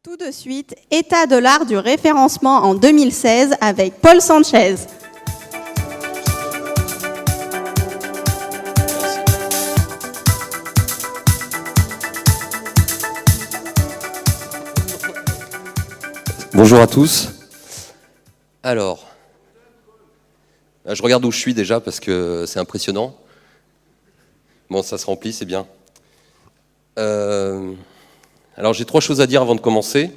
Tout de suite, état de l'art du référencement en 2016 avec Paul Sanchez. Bonjour à tous. Alors, je regarde où je suis déjà parce que c'est impressionnant. Bon, ça se remplit, c'est bien. Alors, j'ai 3 choses à dire avant de commencer.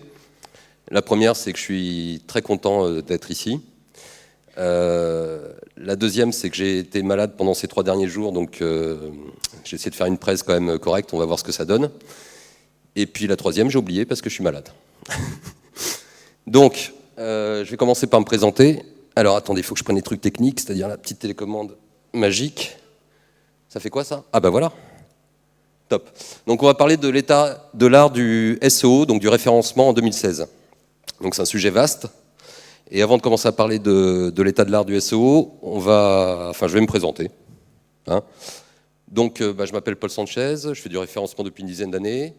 La première, c'est que je suis très content d'être ici. La deuxième, c'est que j'ai été malade pendant ces 3 derniers jours, donc j'ai essayé de faire une presse quand même correcte, on va voir ce que ça donne. Et puis la troisième, j'ai oublié parce que je suis malade. Donc, je vais commencer par me présenter. Alors, attendez, il faut que je prenne les trucs techniques, c'est-à-dire la petite télécommande magique. Ça fait quoi, ça? Ah, ben voilà. Top. Donc, on va parler de l'état de l'art du SEO, donc du référencement en 2016. Donc, c'est un sujet vaste. Et avant de commencer à parler de l'état de l'art du SEO, je vais me présenter. Hein. Donc, je m'appelle Paul Sanchez, je fais du référencement depuis une dizaine d'années.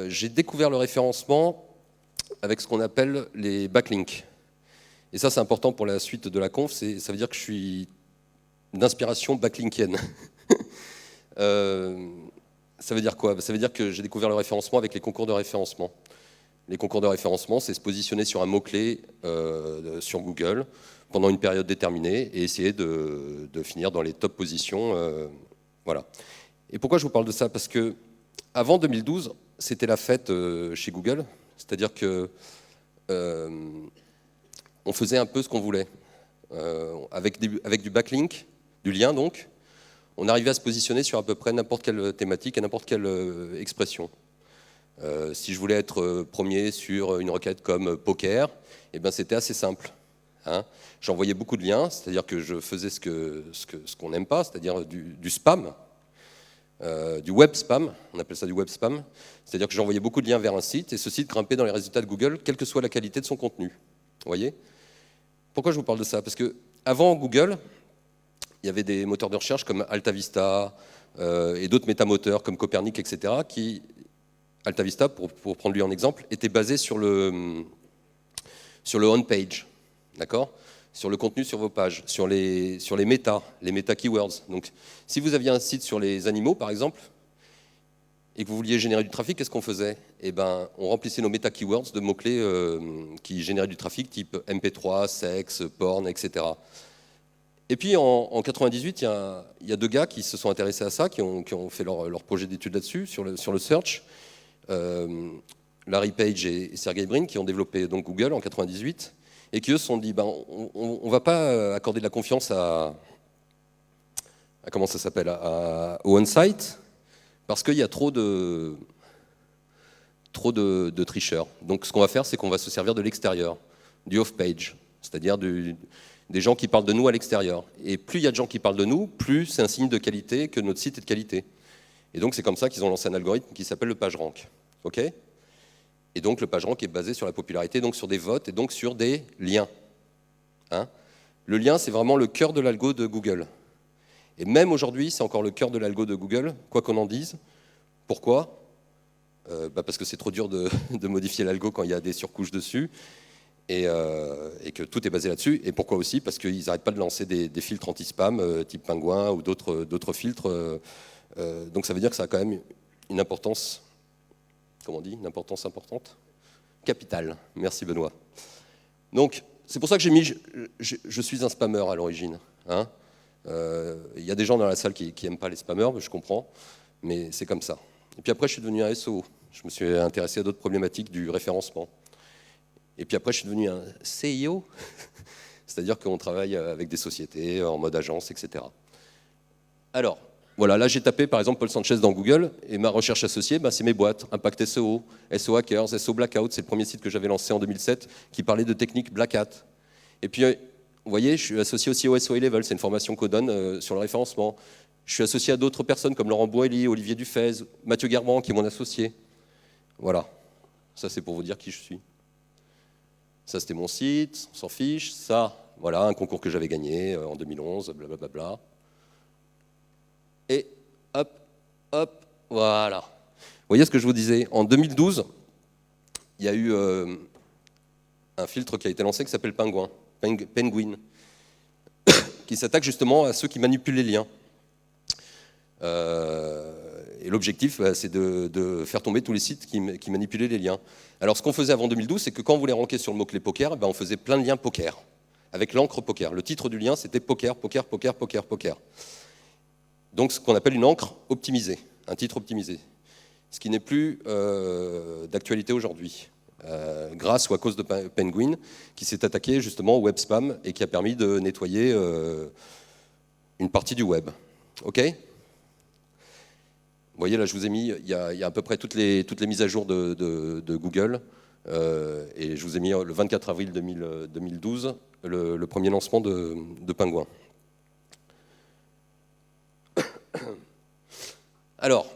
J'ai découvert le référencement avec ce qu'on appelle les backlinks. Et ça, c'est important pour la suite de la conf, ça veut dire que je suis d'inspiration backlinkienne. Ça veut dire quoi? Ça veut dire que j'ai découvert le référencement avec les concours de référencement. Les concours de référencement, c'est se positionner sur un mot-clé sur Google pendant une période déterminée et essayer de finir dans les top positions. Voilà. Et pourquoi je vous parle de ça? Parce que avant 2012, c'était la fête chez Google. C'est-à-dire que on faisait un peu ce qu'on voulait. Avec du backlink, du lien donc, on arrivait à se positionner sur à peu près n'importe quelle thématique et n'importe quelle expression. Si je voulais être premier sur une requête comme poker, eh ben c'était assez simple. Hein. J'envoyais beaucoup de liens, c'est-à-dire que je faisais ce qu'on n'aime pas, c'est-à-dire du spam. Du web spam, on appelle ça du web spam, c'est-à-dire que j'envoyais beaucoup de liens vers un site et ce site grimpait dans les résultats de Google, quelle que soit la qualité de son contenu. Vous voyez? Pourquoi je vous parle de ça? Parce que avant Google, il y avait des moteurs de recherche comme AltaVista et d'autres métamoteurs comme Copernic, etc. qui, AltaVista, pour prendre lui en exemple, était basé sur le on-page, d'accord? Sur le contenu sur vos pages, sur les méta keywords. Donc, si vous aviez un site sur les animaux, par exemple, et que vous vouliez générer du trafic, qu'est-ce qu'on faisait? Eh ben, on remplissait nos méta keywords de mots-clés qui généraient du trafic, type MP3, sexe, porn, etc. Et puis, en 98, il y a 2 gars qui se sont intéressés à ça, qui ont fait leur projet d'étude là-dessus, sur le search. Larry Page et Sergey Brin, qui ont développé donc Google en 98. Et qui eux se sont dit, on ne va pas accorder de la confiance comment ça s'appelle, au on-site, parce qu'il y a trop de tricheurs. Donc ce qu'on va faire, c'est qu'on va se servir de l'extérieur, du off-page, c'est-à-dire des gens qui parlent de nous à l'extérieur. Et plus il y a de gens qui parlent de nous, plus c'est un signe de qualité que notre site est de qualité. Et donc c'est comme ça qu'ils ont lancé un algorithme qui s'appelle le PageRank. OK ? Et donc le PageRank est basé sur la popularité, donc sur des votes et donc sur des liens. Hein? Le lien, c'est vraiment le cœur de l'algo de Google. Et même aujourd'hui, c'est encore le cœur de l'algo de Google, quoi qu'on en dise. Pourquoi? Parce que c'est trop dur de modifier l'algo quand il y a des surcouches dessus et que tout est basé là-dessus. Et pourquoi aussi? Parce qu'ils n'arrêtent pas de lancer des filtres anti-spam, type Pingouin ou d'autres filtres. Donc ça veut dire que ça a quand même une importance... Comment on dit, une importance importante? Capitale. Merci Benoît. Donc, c'est pour ça que j'ai mis je suis un spammeur à l'origine. Hein. Y a des gens dans la salle qui n'aiment pas les spammers, je comprends, mais c'est comme ça. Et puis après, je suis devenu un SEO. Je me suis intéressé à d'autres problématiques du référencement. Et puis après, je suis devenu un CIO, c'est-à-dire qu'on travaille avec des sociétés en mode agence, etc. Alors, voilà, là j'ai tapé par exemple Paul Sanchez dans Google et ma recherche associée, c'est mes boîtes, Impact SEO, SEO Hackers, SEO Blackout, c'est le premier site que j'avais lancé en 2007 qui parlait de technique Black Hat. Et puis, vous voyez, je suis associé aussi au SEO Level, c'est une formation qu'on donne sur le référencement. Je suis associé à d'autres personnes comme Laurent Boilly, Olivier Dufez, Mathieu Guerbrand qui est mon associé. Voilà, ça c'est pour vous dire qui je suis. Ça c'était mon site, on s'en fiche. Ça, voilà, un concours que j'avais gagné en 2011, blablabla. Et hop, hop, voilà. Vous voyez ce que je vous disais? En 2012, il y a eu un filtre qui a été lancé qui s'appelle Penguin, qui s'attaque justement à ceux qui manipulent les liens. Et l'objectif, c'est de faire tomber tous les sites qui manipulaient les liens. Alors ce qu'on faisait avant 2012, c'est que quand on voulait ranker sur le mot-clé poker, on faisait plein de liens poker, avec l'encre poker. Le titre du lien, c'était poker, poker, poker, poker, poker. Donc ce qu'on appelle une encre optimisée, un titre optimisé. Ce qui n'est plus d'actualité aujourd'hui, grâce ou à cause de Penguin, qui s'est attaqué justement au web spam et qui a permis de nettoyer une partie du web. OK ? Vous voyez, là, je vous ai mis, il y a à peu près toutes les mises à jour de Google, et je vous ai mis le 24 avril 2012, le premier lancement de Penguin. Alors,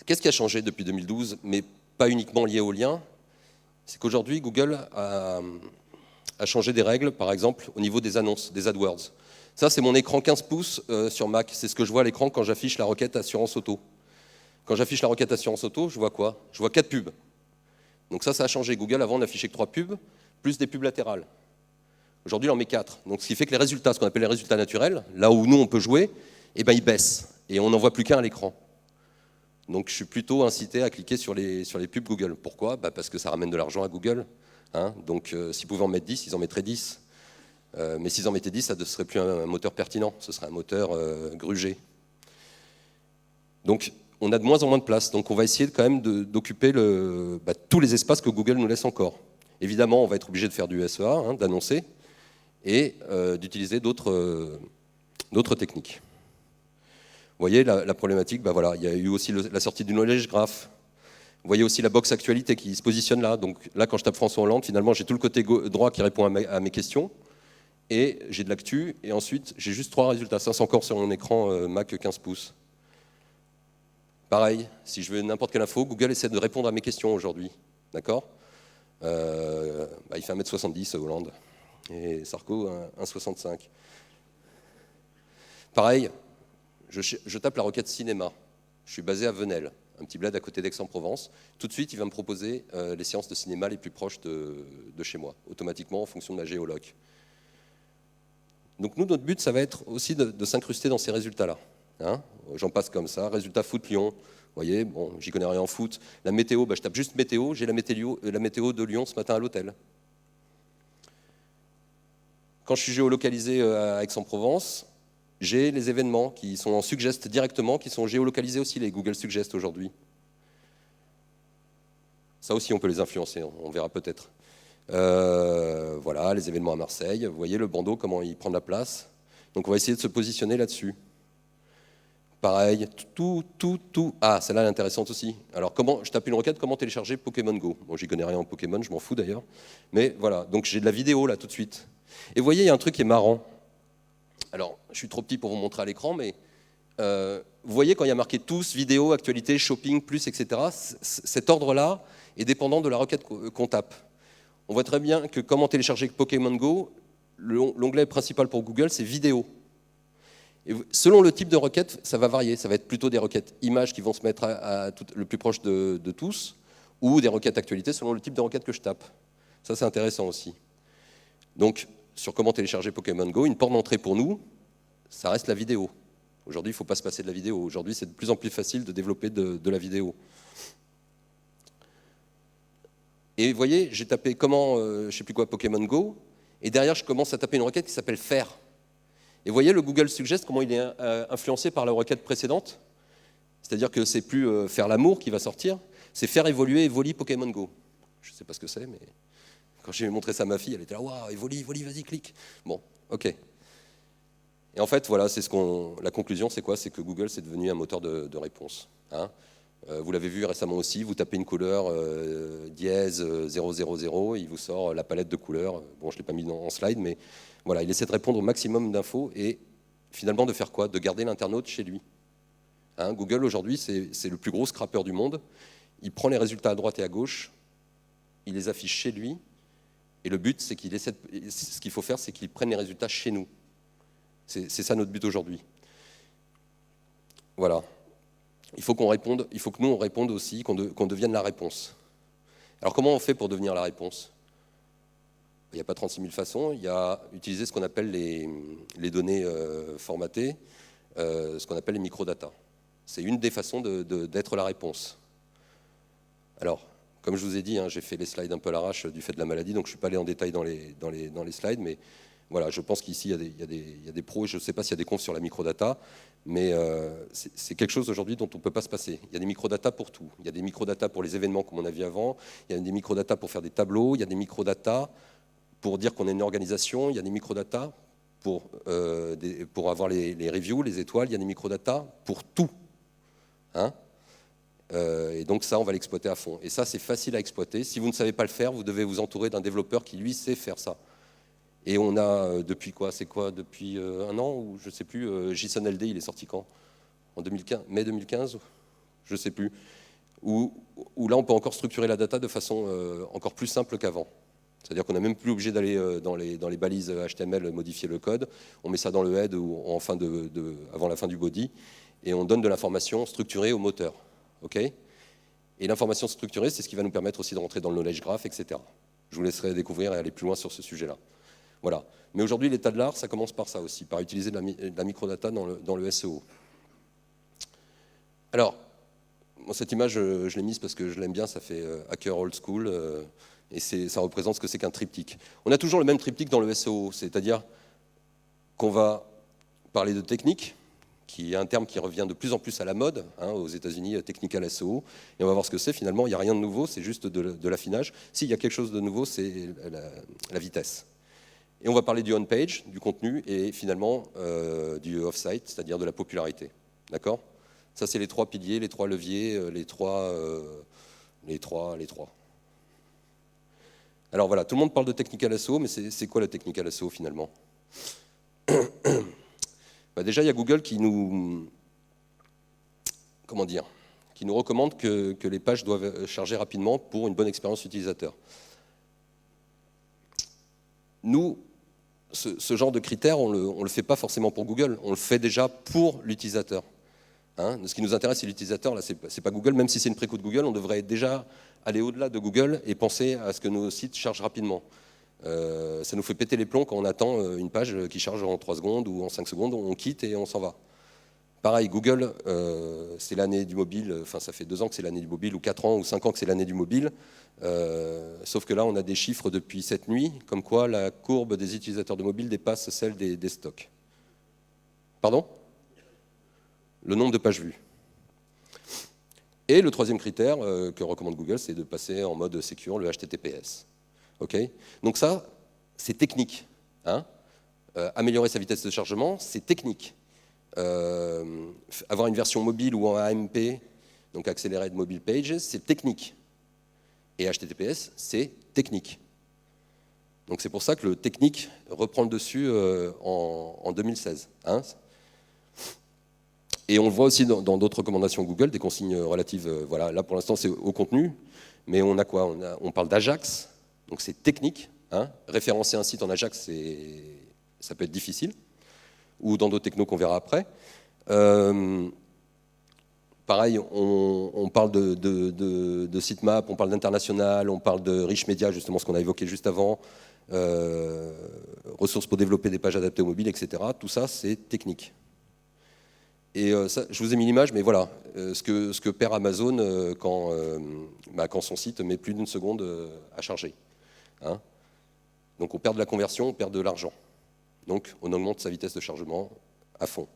qu'est-ce qui a changé depuis 2012, mais pas uniquement lié aux liens? C'est qu'aujourd'hui, Google a changé des règles, par exemple, au niveau des annonces, des AdWords. Ça, c'est mon écran 15 pouces sur Mac. C'est ce que je vois à l'écran quand j'affiche la requête assurance auto. Quand j'affiche la requête assurance auto, je vois quoi? Je vois 4 pubs. Donc ça a changé. Google, avant, on n'affichait que 3 pubs, plus des pubs latérales. Aujourd'hui, il en met 4. Donc ce qui fait que les résultats, ce qu'on appelle les résultats naturels, là où nous, on peut jouer, ils baissent. Et on n'en voit plus qu'un à l'écran. Donc je suis plutôt incité à cliquer sur les pubs Google. Pourquoi? Parce que ça ramène de l'argent à Google. Hein, donc s'ils pouvaient en mettre 10, ils en mettraient 10. Mais s'ils en mettaient 10, ça ne serait plus un moteur pertinent, ce serait un moteur grugé. Donc on a de moins en moins de place, donc on va essayer quand même d'occuper tous les espaces que Google nous laisse encore. Évidemment, on va être obligé de faire du SEA, hein, d'annoncer, et d'utiliser d'autres techniques. Vous voyez la problématique, voilà, il y a eu aussi la sortie du knowledge graph. Vous voyez aussi la box actualité qui se positionne là. Donc là, quand je tape François Hollande, finalement, j'ai tout le côté droit qui répond à mes questions. Et j'ai de l'actu, et ensuite j'ai juste 3 résultats. Ça, c'est encore sur mon écran Mac 15 pouces. Pareil, si je veux n'importe quelle info, Google essaie de répondre à mes questions aujourd'hui. D'accord? Il fait 1m70, Hollande, et Sarko, 1,65. Pareil, je tape la requête cinéma. Je suis basé à Venelle, un petit bled à côté d'Aix-en-Provence. Tout de suite, il va me proposer les séances de cinéma les plus proches de chez moi, automatiquement en fonction de ma géoloc. Donc nous, notre but, ça va être aussi de s'incruster dans ces résultats-là. Hein, j'en passe comme ça. Résultat foot Lyon. Vous voyez, bon, j'y connais rien en foot. La météo, je tape juste météo. J'ai la météo de Lyon ce matin à l'hôtel. Quand je suis géolocalisé à Aix-en-Provence, j'ai les événements qui sont en suggest directement, qui sont géolocalisés aussi, les Google Suggest aujourd'hui. Ça aussi, on peut les influencer, on verra peut-être. Voilà, les événements à Marseille. Vous voyez le bandeau, comment il prend de la place. Donc on va essayer de se positionner là-dessus. Pareil, tout. Ah, celle-là est intéressante aussi. Alors, je tape une requête, comment télécharger Pokémon Go? Bon, j'y connais rien en Pokémon, je m'en fous d'ailleurs. Mais voilà, donc j'ai de la vidéo là tout de suite. Et vous voyez, il y a un truc qui est marrant. Alors, je suis trop petit pour vous montrer à l'écran, mais vous voyez quand il y a marqué tous, vidéo, actualité, shopping, plus, etc., cet ordre-là est dépendant de la requête qu'on tape. On voit très bien que comment télécharger Pokémon Go, l'onglet principal pour Google, c'est vidéo. Et selon le type de requête, ça va varier. Ça va être plutôt des requêtes images qui vont se mettre le plus proche de tous, ou des requêtes actualité selon le type de requête que je tape. Ça, c'est intéressant aussi. Donc, sur comment télécharger Pokémon Go, une porte d'entrée pour nous, ça reste la vidéo. Aujourd'hui, il ne faut pas se passer de la vidéo. Aujourd'hui, c'est de plus en plus facile de développer de la vidéo. Et vous voyez, j'ai tapé comment, je ne sais plus quoi, Pokémon Go, et derrière, je commence à taper une requête qui s'appelle faire. Et vous voyez le Google Suggest, comment il est influencé par la requête précédente? C'est-à-dire que c'est plus faire l'amour qui va sortir, c'est faire évoluer Evoli Pokémon Go. Je ne sais pas ce que c'est, mais quand j'ai montré ça à ma fille, elle était là, waouh, Evoli, vas-y, clique. Bon, ok. Et en fait, voilà, la conclusion, c'est quoi? C'est que Google, c'est devenu un moteur de réponse. Hein, vous l'avez vu récemment aussi, vous tapez une couleur dièse 000, il vous sort la palette de couleurs. Bon, je ne l'ai pas mis en slide, mais voilà, il essaie de répondre au maximum d'infos et finalement de faire quoi? De garder l'internaute chez lui. Hein, Google, aujourd'hui, c'est le plus gros scrapper du monde. Il prend les résultats à droite et à gauche, il les affiche chez lui, et le but, c'est ce qu'il faut faire, c'est qu'il prenne les résultats chez nous. C'est ça notre but aujourd'hui. Voilà. Il faut que nous, on réponde aussi, qu'on devienne la réponse. Alors comment on fait pour devenir la réponse? Il n'y a pas 36 000 façons, il y a utiliser ce qu'on appelle les données formatées, ce qu'on appelle les microdata. C'est une des façons d'être la réponse. Alors, comme je vous ai dit, hein, j'ai fait les slides un peu à l'arrache du fait de la maladie, donc je ne suis pas allé en détail dans les slides, mais voilà, je pense qu'ici, il y a des pros, je ne sais pas s'il y a des confs sur la microdata, mais c'est quelque chose aujourd'hui dont on ne peut pas se passer. Il y a des microdatas pour tout. Il y a des microdatas pour les événements, comme on a vu avant, il y a des microdatas pour faire des tableaux, il y a des microdatas pour dire qu'on est une organisation, il y a des microdatas pour avoir les reviews, les étoiles, il y a des microdatas pour tout. Hein, et donc ça, on va l'exploiter à fond. Et ça, c'est facile à exploiter. Si vous ne savez pas le faire, vous devez vous entourer d'un développeur qui, lui, sait faire ça. Et on a, depuis quoi? C'est quoi? Depuis un an, ou je ne sais plus, JSON-LD, il est sorti quand? En 2015, mai 2015? Je ne sais plus. Où là, on peut encore structurer la data de façon encore plus simple qu'avant. C'est-à-dire qu'on n'est même plus obligé d'aller dans les balises HTML modifier le code. On met ça dans le head ou avant la fin du body. Et on donne de l'information structurée au moteur. Okay, et l'information structurée, c'est ce qui va nous permettre aussi de rentrer dans le knowledge graph, etc. Je vous laisserai découvrir et aller plus loin sur ce sujet-là. Voilà. Mais aujourd'hui, l'état de l'art, ça commence par ça aussi, par utiliser de la microdata dans le SEO. Alors, cette image, je l'ai mise parce que je l'aime bien, ça fait hacker old school, et ça représente ce que c'est qu'un triptyque. On a toujours le même triptyque dans le SEO, c'est-à-dire qu'on va parler de technique, qui est un terme qui revient de plus en plus à la mode, hein, aux États-Unis, technical SEO, et on va voir ce que c'est. Finalement, il n'y a rien de nouveau, c'est juste de l'affinage. S'il y a quelque chose de nouveau, c'est la vitesse. Et on va parler du on-page, du contenu, et finalement du off-site, c'est-à-dire de la popularité. D'accord? Ça, c'est les trois piliers, les trois leviers, les trois. Alors voilà, tout le monde parle de technical SEO, mais c'est quoi le technical SEO finalement? Bah déjà, il y a Google qui nous recommande que les pages doivent charger rapidement pour une bonne expérience utilisateur. Nous, ce genre de critères, on le fait pas forcément pour Google, on le fait déjà pour l'utilisateur. Hein, ce qui nous intéresse, c'est l'utilisateur, là, c'est pas Google, même si c'est une préco de Google, on devrait déjà aller au-delà de Google et penser à ce que nos sites chargent rapidement. Ça nous fait péter les plombs quand on attend une page qui charge en 3 secondes ou en 5 secondes, on quitte et on s'en va. Pareil, Google, c'est l'année du mobile, enfin ça fait 2 ans que c'est l'année du mobile, ou 4 ans, ou 5 ans que c'est l'année du mobile, sauf que là on a des chiffres depuis cette nuit, comme quoi la courbe des utilisateurs de mobile dépasse celle des stocks. Pardon? Le nombre de pages vues. Et le troisième critère que recommande Google, c'est de passer en mode secure, le HTTPS. Okay, donc ça, c'est technique. Hein, améliorer sa vitesse de chargement, c'est technique. Avoir une version mobile ou en AMP, donc Accelerated Mobile Pages, c'est technique. Et HTTPS, c'est technique. Donc c'est pour ça que le technique reprend le dessus en 2016. Hein. Et on le voit aussi dans d'autres recommandations Google, des consignes relatives, voilà, là pour l'instant c'est au contenu, mais on a quoi? On parle d'Ajax. Donc c'est technique, hein. Référencer un site en Ajax, ça peut être difficile, ou dans d'autres technos qu'on verra après. Pareil, on parle de sitemap, on parle d'international, on parle de rich media, justement ce qu'on a évoqué juste avant, ressources pour développer des pages adaptées au mobile, etc. Tout ça, c'est technique. Et ça, je vous ai mis l'image, mais voilà, ce que perd Amazon quand son site met plus d'1 seconde à charger. Hein, donc on perd de la conversion, on perd de l'argent. Donc on augmente sa vitesse de chargement à fond.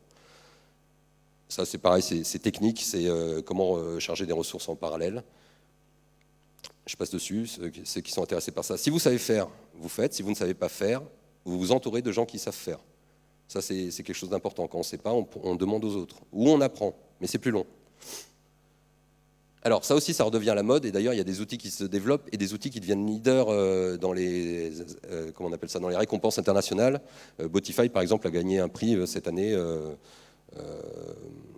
Ça c'est pareil, c'est technique, c'est comment charger des ressources en parallèle. Je passe dessus, ceux qui sont intéressés par ça. Si vous savez faire, vous faites. Si vous ne savez pas faire, vous vous entourez de gens qui savent faire. Ça c'est quelque chose d'important. Quand on ne sait pas, on demande aux autres. Ou on apprend, mais c'est plus long. Alors ça aussi, ça redevient la mode, et d'ailleurs il y a des outils qui se développent et des outils qui deviennent leaders dans les, comment on appelle ça, dans les récompenses internationales. Botify, par exemple, a gagné un prix cette année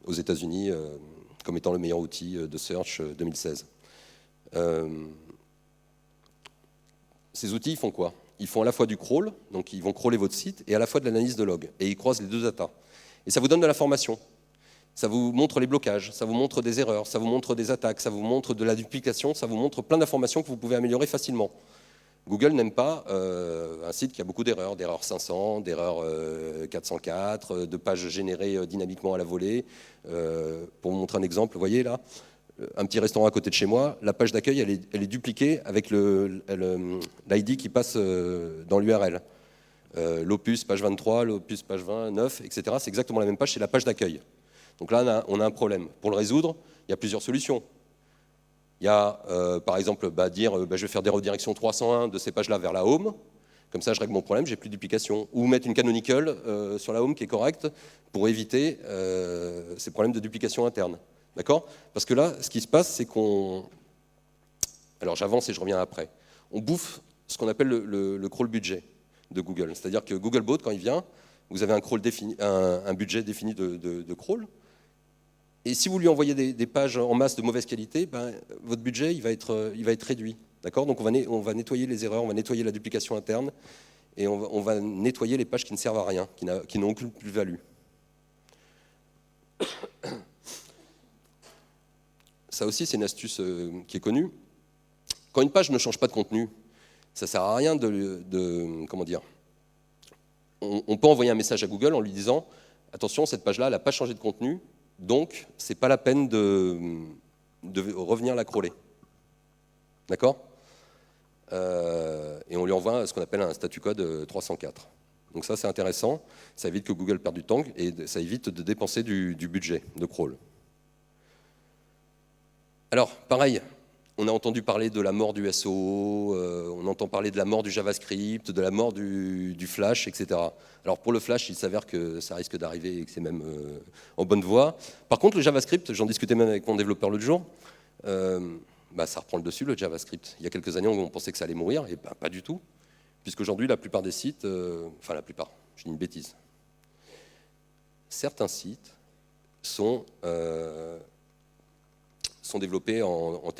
aux États-Unis comme étant le meilleur outil de search 2016. Ces outils, ils font quoi? Ils font à la fois du crawl, donc ils vont crawler votre site, et à la fois de l'analyse de log, et ils croisent les deux data. Et ça vous donne de l'information. Ça vous montre les blocages, ça vous montre des erreurs, ça vous montre des attaques, ça vous montre de la duplication, ça vous montre plein d'informations que vous pouvez améliorer facilement. Google n'aime pas un site qui a beaucoup d'erreurs, d'erreurs 500, d'erreurs 404, de pages générées dynamiquement à la volée. Pour vous montrer un exemple, vous voyez là, un petit restaurant à côté de chez moi, la page d'accueil, elle est dupliquée avec l'ID qui passe dans l'URL. L'opus page 23, l'opus page 29, etc. C'est exactement la même page, c'est la page d'accueil. Donc là, on a un problème. Pour le résoudre, il y a plusieurs solutions. Il y a, par exemple, dire je vais faire des redirections 301 de ces pages-là vers la home. Comme ça, je règle mon problème, j'ai plus de duplication. Ou mettre une canonical sur la home qui est correcte pour éviter ces problèmes de duplication interne. D'accord? Parce que là, ce qui se passe, c'est qu'on... Alors j'avance et je reviens après. On bouffe ce qu'on appelle le crawl budget de Google. C'est-à-dire que Googlebot, quand il vient, vous avez un budget défini de crawl. Et si vous lui envoyez des pages en masse de mauvaise qualité, ben, votre budget il va être réduit. D'accord? Donc on va nettoyer les erreurs, on va nettoyer la duplication interne, et on va nettoyer les pages qui ne servent à rien, qui n'ont aucune plus-value. Ça aussi, c'est une astuce qui est connue. Quand une page ne change pas de contenu, ça ne sert à rien comment dire. On peut envoyer un message à Google en lui disant « Attention, cette page-là, elle n'a pas changé de contenu, donc ce n'est pas la peine de revenir la crawler. » D'accord? Et on lui envoie ce qu'on appelle un statut code 304. Donc ça, c'est intéressant. Ça évite que Google perde du temps et ça évite de dépenser du budget de crawl. Alors, pareil, on a entendu parler de la mort du SEO, on entend parler de la mort du JavaScript, de la mort du Flash, etc. Alors pour le Flash, il s'avère que ça risque d'arriver et que c'est même en bonne voie. Par contre, le JavaScript, j'en discutais même avec mon développeur l'autre jour, ça reprend le dessus, le JavaScript. Il y a quelques années, on pensait que ça allait mourir, et pas du tout, puisqu'aujourd'hui, la plupart des sites, enfin la plupart, je dis une bêtise, certains sites sont développés en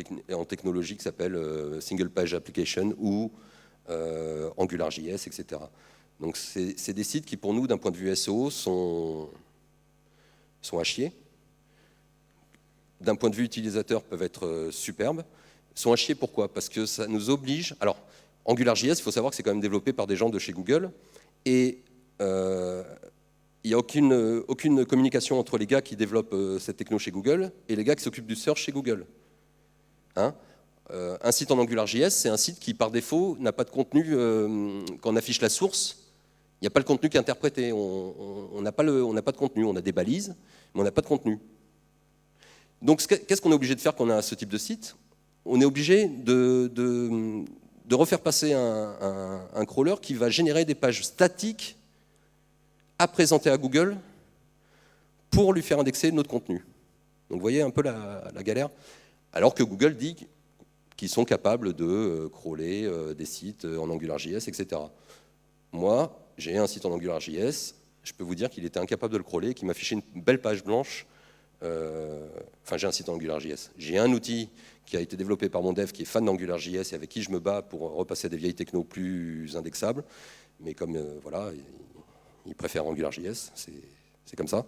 technologie qui s'appelle Single Page Application ou AngularJS, etc. Donc c'est des sites qui, pour nous, d'un point de vue SEO, sont à chier. D'un point de vue utilisateur, peuvent être superbes. Sont à chier pourquoi? Parce que ça nous oblige... Alors, AngularJS, il faut savoir que c'est quand même développé par des gens de chez Google, et il n'y a aucune communication entre les gars qui développent cette techno chez Google et les gars qui s'occupent du search chez Google. Hein? Un site en AngularJS, c'est un site qui, par défaut, n'a pas de contenu. Quand on affiche la source, il n'y a pas le contenu qui est interprété. On n'a pas de contenu. On a des balises, mais on n'a pas de contenu. Donc, qu'est-ce qu'on est obligé de faire quand on a ce type de site? On est obligé de refaire passer un crawler qui va générer des pages statiques à présenter à Google pour lui faire indexer notre contenu. Donc vous voyez un peu la galère. Alors que Google dit qu'ils sont capables de crawler des sites en AngularJS, etc. Moi, j'ai un site en AngularJS, je peux vous dire qu'il était incapable de le crawler, qu'il m'affichait une belle page blanche. Enfin, j'ai un site en AngularJS. J'ai un outil qui a été développé par mon dev qui est fan d'AngularJS et avec qui je me bats pour repasser à des vieilles technos plus indexables. Mais comme, voilà... ils préfèrent AngularJS, c'est comme ça.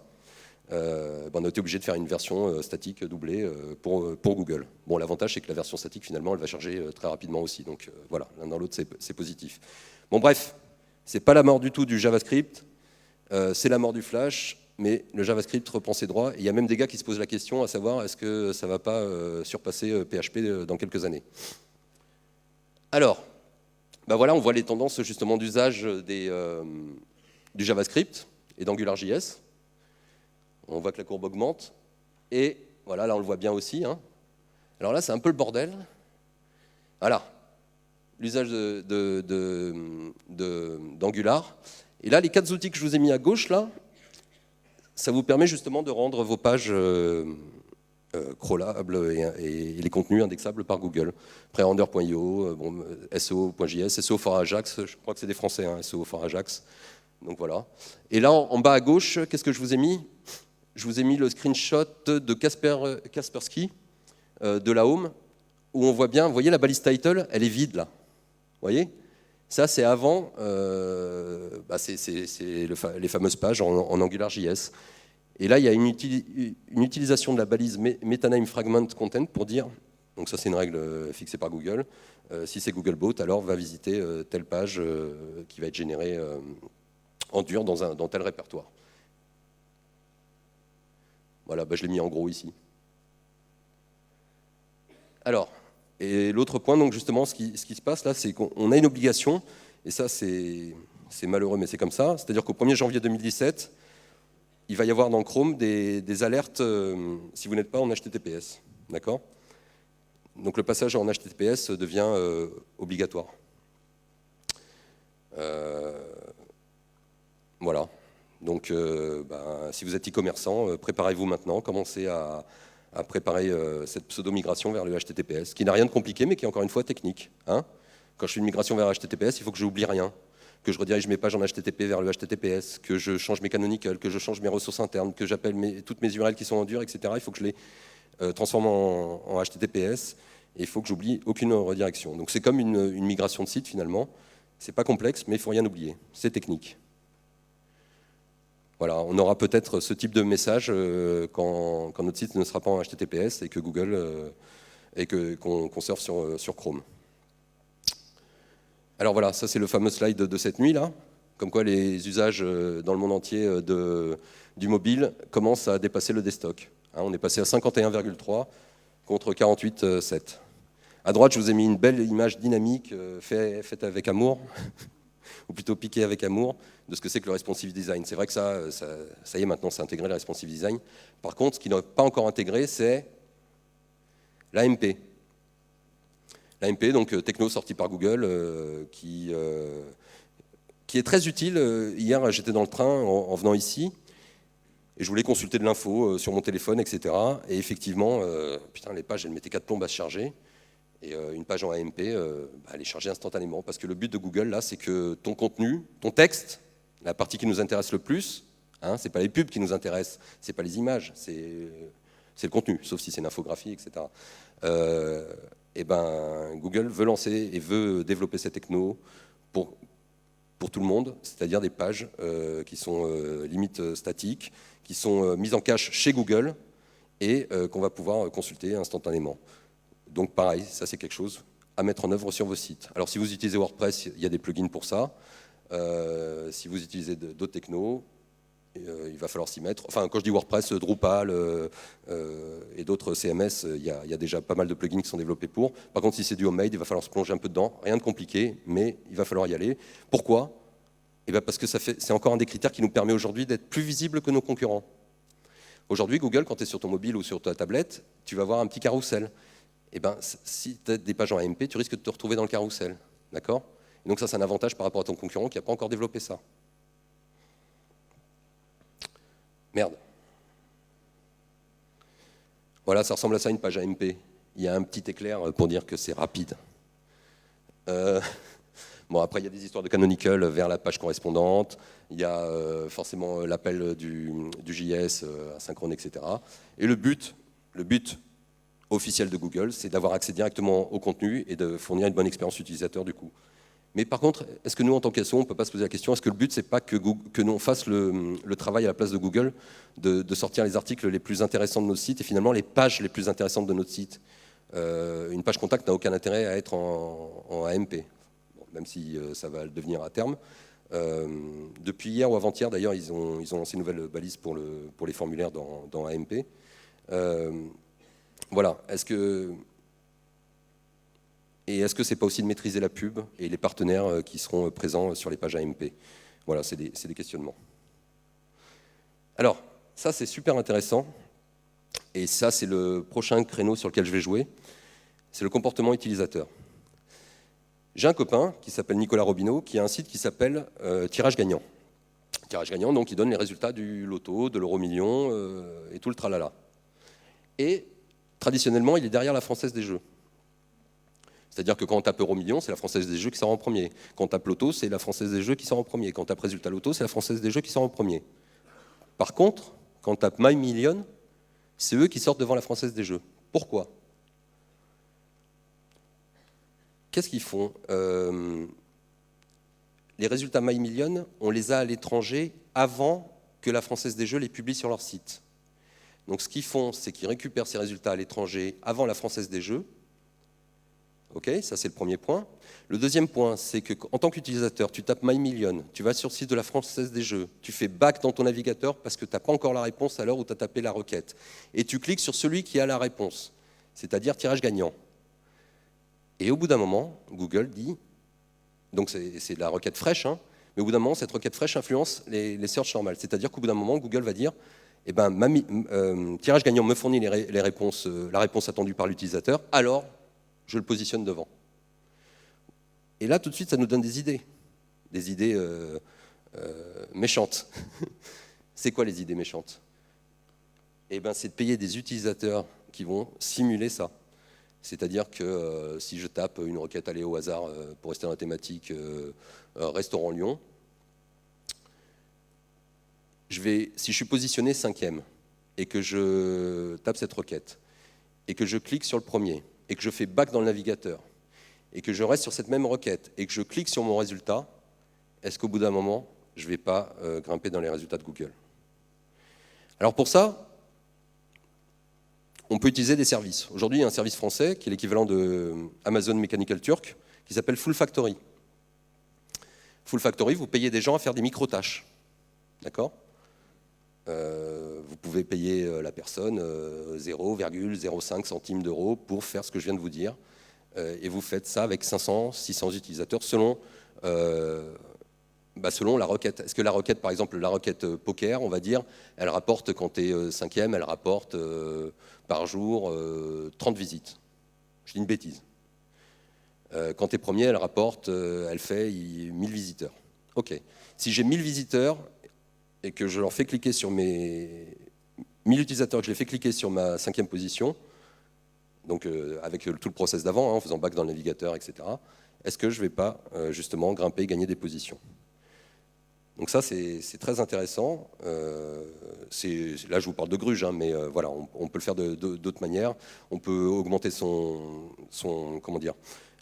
On a été obligé de faire une version statique doublée pour Google. Bon, l'avantage, c'est que la version statique, finalement, elle va charger très rapidement aussi. Donc voilà, l'un dans l'autre, c'est positif. Bon, bref, c'est pas la mort du tout du JavaScript, c'est la mort du Flash, mais le JavaScript reprend ses droits. Et il y a même des gars qui se posent la question à savoir est-ce que ça ne va pas surpasser PHP dans quelques années. Alors, voilà, on voit les tendances justement d'usage du JavaScript et d'AngularJS. On voit que la courbe augmente. Et voilà, là on le voit bien aussi. Hein. Alors là, c'est un peu le bordel. Voilà, l'usage d'Angular. Et là, les 4 outils que je vous ai mis à gauche, là, ça vous permet justement de rendre vos pages crawlables et les contenus indexables par Google. Prerender.io, SEO.js, SEO for Ajax, je crois que c'est des Français, hein, SEO for Ajax. Donc voilà. Et là, en bas à gauche, qu'est-ce que je vous ai mis? Je vous ai mis le screenshot de Kaspersky, de la home, où on voit bien, vous voyez la balise title, elle est vide là. Vous voyez? Ça, c'est avant, c'est les fameuses pages en AngularJS. Et là, il y a une utilisation de la balise MetaName Fragment Content pour dire, donc ça c'est une règle fixée par Google, si c'est Googlebot, alors va visiter telle page qui va être générée en dur dans tel répertoire. Voilà, je l'ai mis en gros ici. Alors, et l'autre point, donc justement, ce qui se passe là, c'est qu'on a une obligation, et ça c'est malheureux, mais c'est comme ça, c'est-à-dire qu'au 1er janvier 2017, il va y avoir dans Chrome des alertes si vous n'êtes pas en HTTPS. D'accord ? Donc le passage en HTTPS devient obligatoire. Voilà. Donc si vous êtes e-commerçant, préparez-vous maintenant, commencez à préparer cette pseudo-migration vers le HTTPS, qui n'a rien de compliqué, mais qui est encore une fois technique. Hein ? Quand je fais une migration vers HTTPS, il faut que je n'oublie rien, que je redirige mes pages en HTTP vers le HTTPS, que je change mes canonicals, que je change mes ressources internes, que j'appelle toutes mes URL qui sont en dur, etc. Il faut que je les transforme en HTTPS, et il faut que j'oublie aucune redirection. Donc c'est comme une migration de site finalement. C'est pas complexe, mais il ne faut rien oublier. C'est technique. Voilà, on aura peut-être ce type de message quand notre site ne sera pas en HTTPS et que Google qu'on surfe sur Chrome. Alors voilà, ça c'est le fameux slide de cette nuit là, comme quoi les usages dans le monde entier du mobile commencent à dépasser le desktop. Hein, on est passé à 51,3 contre 48,7. À droite, je vous ai mis une belle image dynamique faite avec amour, ou plutôt piquée avec amour, de ce que c'est que le responsive design. C'est vrai que ça y est, maintenant, c'est intégré le responsive design. Par contre, ce qui n'est pas encore intégré, c'est l'AMP. L'AMP, donc techno sorti par Google, qui est très utile. Hier, j'étais dans le train en venant ici, et je voulais consulter de l'info sur mon téléphone, etc. Et effectivement, putain, les pages, elles mettaient 4 plombes à se charger. Et une page en AMP, elle est chargée instantanément. Parce que le but de Google, là, c'est que ton contenu, ton texte, la partie qui nous intéresse le plus, hein, ce n'est pas les pubs qui nous intéressent, ce n'est pas les images, c'est le contenu, sauf si c'est une infographie, etc. Google veut lancer et veut développer cette techno pour tout le monde, c'est-à-dire des pages qui sont limite statiques, qui sont mises en cache chez Google et qu'on va pouvoir consulter instantanément. Donc pareil, ça c'est quelque chose à mettre en œuvre sur vos sites. Alors si vous utilisez WordPress, il y a des plugins pour ça. Si vous utilisez d'autres technos, il va falloir s'y mettre. Enfin, quand je dis WordPress, Drupal et d'autres CMS, il y a déjà pas mal de plugins qui sont développés pour. Par contre, si c'est du homemade, il va falloir se plonger un peu dedans. Rien de compliqué, mais il va falloir y aller. Pourquoi ? Parce que c'est encore un des critères qui nous permet aujourd'hui d'être plus visible que nos concurrents. Aujourd'hui, Google, quand tu es sur ton mobile ou sur ta tablette, tu vas voir un petit carrousel. Si tu as des pages en AMP, tu risques de te retrouver dans le carrousel. D'accord ? Et donc ça, c'est un avantage par rapport à ton concurrent qui n'a pas encore développé ça. Merde. Voilà, ça ressemble à ça, une page AMP. Il y a un petit éclair pour dire que c'est rapide. Bon, après, il y a des histoires de canonical vers la page correspondante. Il y a forcément l'appel du JS asynchrone, etc. Et le but officiel de Google, c'est d'avoir accès directement au contenu et de fournir une bonne expérience utilisateur du coup. Mais par contre, est-ce que nous, en tant qu'asso, on ne peut pas se poser la question, est-ce que le but, c'est pas que nous, on fasse le travail à la place de Google, de sortir les articles les plus intéressants de notre site et finalement les pages les plus intéressantes de notre site. Une page contact n'a aucun intérêt à être en AMP, bon, même si ça va le devenir à terme. Depuis hier ou avant-hier, d'ailleurs, ils ont lancé une nouvelle balise pour les formulaires dans AMP. Voilà, est-ce que c'est pas aussi de maîtriser la pub et les partenaires qui seront présents sur les pages AMP? Voilà, c'est des questionnements. Alors, ça c'est super intéressant, et ça c'est le prochain créneau sur lequel je vais jouer, c'est le comportement utilisateur. J'ai un copain qui s'appelle Nicolas Robineau, qui a un site qui s'appelle Tirage Gagnant. Tirage Gagnant, donc il donne les résultats du loto, de l'euro-million et tout le tralala. Et traditionnellement, il est derrière la Française des Jeux. C'est-à-dire que quand on tape Euro-Million, c'est la Française des Jeux qui sort en premier. Quand on tape Loto, c'est la Française des Jeux qui sort en premier. Quand on tape Résultat Loto, c'est la Française des Jeux qui sort en premier. Par contre, quand on tape My Million, c'est eux qui sortent devant la Française des Jeux. Pourquoi ? Qu'est-ce qu'ils font ? Les résultats My Million, on les a à l'étranger avant que la Française des Jeux les publie sur leur site. Donc ce qu'ils font, c'est qu'ils récupèrent ces résultats à l'étranger avant la Française des Jeux. Ok, ça c'est le premier point. Le deuxième point, c'est qu'en tant qu'utilisateur, tu tapes MyMillion, tu vas sur le site de la Française des Jeux, tu fais back dans ton navigateur parce que tu n'as pas encore la réponse à l'heure où tu as tapé la requête. Et tu cliques sur celui qui a la réponse, c'est-à-dire tirage gagnant. Et au bout d'un moment, Google dit, donc c'est de la requête fraîche, hein, mais au bout d'un moment, cette requête fraîche influence les searches normales. C'est-à-dire qu'au bout d'un moment, Google va dire, eh ben, tirage gagnant me fournit les réponses, la réponse attendue par l'utilisateur, alors je le positionne devant. Et là, tout de suite, ça nous donne des idées méchantes. C'est quoi les idées méchantes? Eh ben, c'est de payer des utilisateurs qui vont simuler ça. C'est-à-dire que si je tape une requête allée au hasard pour rester dans la thématique restaurant Lyon, si je suis positionné 5e et que je tape cette requête et que je clique sur le premier et que je fais back dans le navigateur et que je reste sur cette même requête et que je clique sur mon résultat, est-ce qu'au bout d'un moment, je ne vais pas grimper dans les résultats de Google? Alors pour ça, on peut utiliser des services. Aujourd'hui, il y a un service français qui est l'équivalent de Amazon Mechanical Turk, qui s'appelle Full Factory. Full Factory, vous payez des gens à faire des micro-tâches. D'accord ? Vous pouvez payer la personne 0,05 centimes d'euros pour faire ce que je viens de vous dire. Et vous faites ça avec 500, 600 utilisateurs selon la requête. Est-ce que la requête, par exemple, la requête poker, on va dire, elle rapporte, quand tu es 5e, elle rapporte par jour 30 visites. Je dis une bêtise. Quand tu es premier, elle rapporte, elle fait 1000 visiteurs. OK. Si j'ai 1000 visiteurs et que je leur fais cliquer sur mes 1000 utilisateurs, que je les fais cliquer sur ma 5e position, donc avec tout le process d'avant, en faisant back dans le navigateur, etc., est-ce que je ne vais pas justement grimper, gagner des positions? Donc ça, c'est très intéressant. Là, je vous parle de gruge, hein, mais voilà, on peut le faire d'autres manières. On peut augmenter comment dire,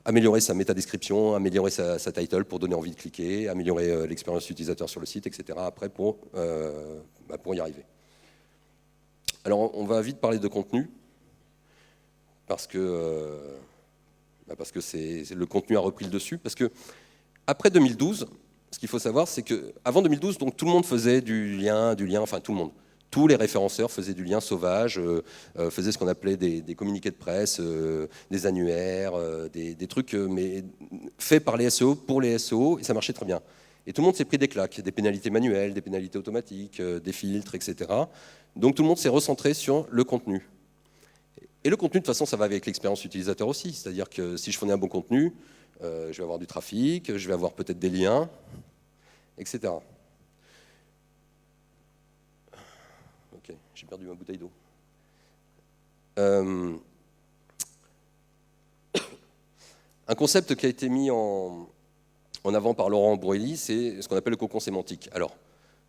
améliorer sa métadescription, améliorer sa title pour donner envie de cliquer, améliorer l'expérience utilisateur sur le site, etc. après pour y arriver. Alors, on va vite parler de contenu, parce que le contenu a repris le dessus. Parce que après 2012, ce qu'il faut savoir, c'est qu'avant 2012, donc, tout le monde faisait du lien, enfin tout le monde. Tous les référenceurs faisaient du lien sauvage, faisaient ce qu'on appelait des communiqués de presse, des annuaires, des trucs mais faits par les SEO pour les SEO, et ça marchait très bien. Et tout le monde s'est pris des claques, des pénalités manuelles, des pénalités automatiques, des filtres, etc. Donc tout le monde s'est recentré sur le contenu. Et le contenu, de toute façon, ça va avec l'expérience utilisateur aussi. C'est-à-dire que si je fournis un bon contenu, je vais avoir du trafic, je vais avoir peut-être des liens, etc. Ok, j'ai perdu ma bouteille d'eau. Un concept qui a été mis en avant par Laurent Bruelli, c'est ce qu'on appelle le cocon sémantique. Alors,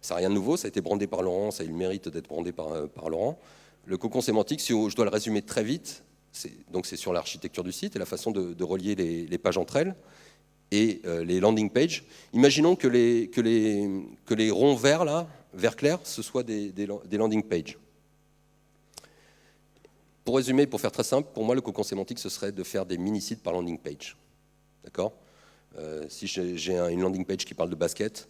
ça n'a rien de nouveau, ça a été brandé par Laurent, ça a eu le mérite d'être brandé par Laurent. Le cocon sémantique, si je dois le résumer très vite, c'est sur l'architecture du site et la façon de relier les pages entre elles et les landing pages. Imaginons que les ronds verts, là, vert clair, ce soient des landing pages. Pour résumer, pour faire très simple, pour moi, le cocon sémantique, ce serait de faire des mini-sites par landing page. D'accord ? Si j'ai une landing page qui parle de basket,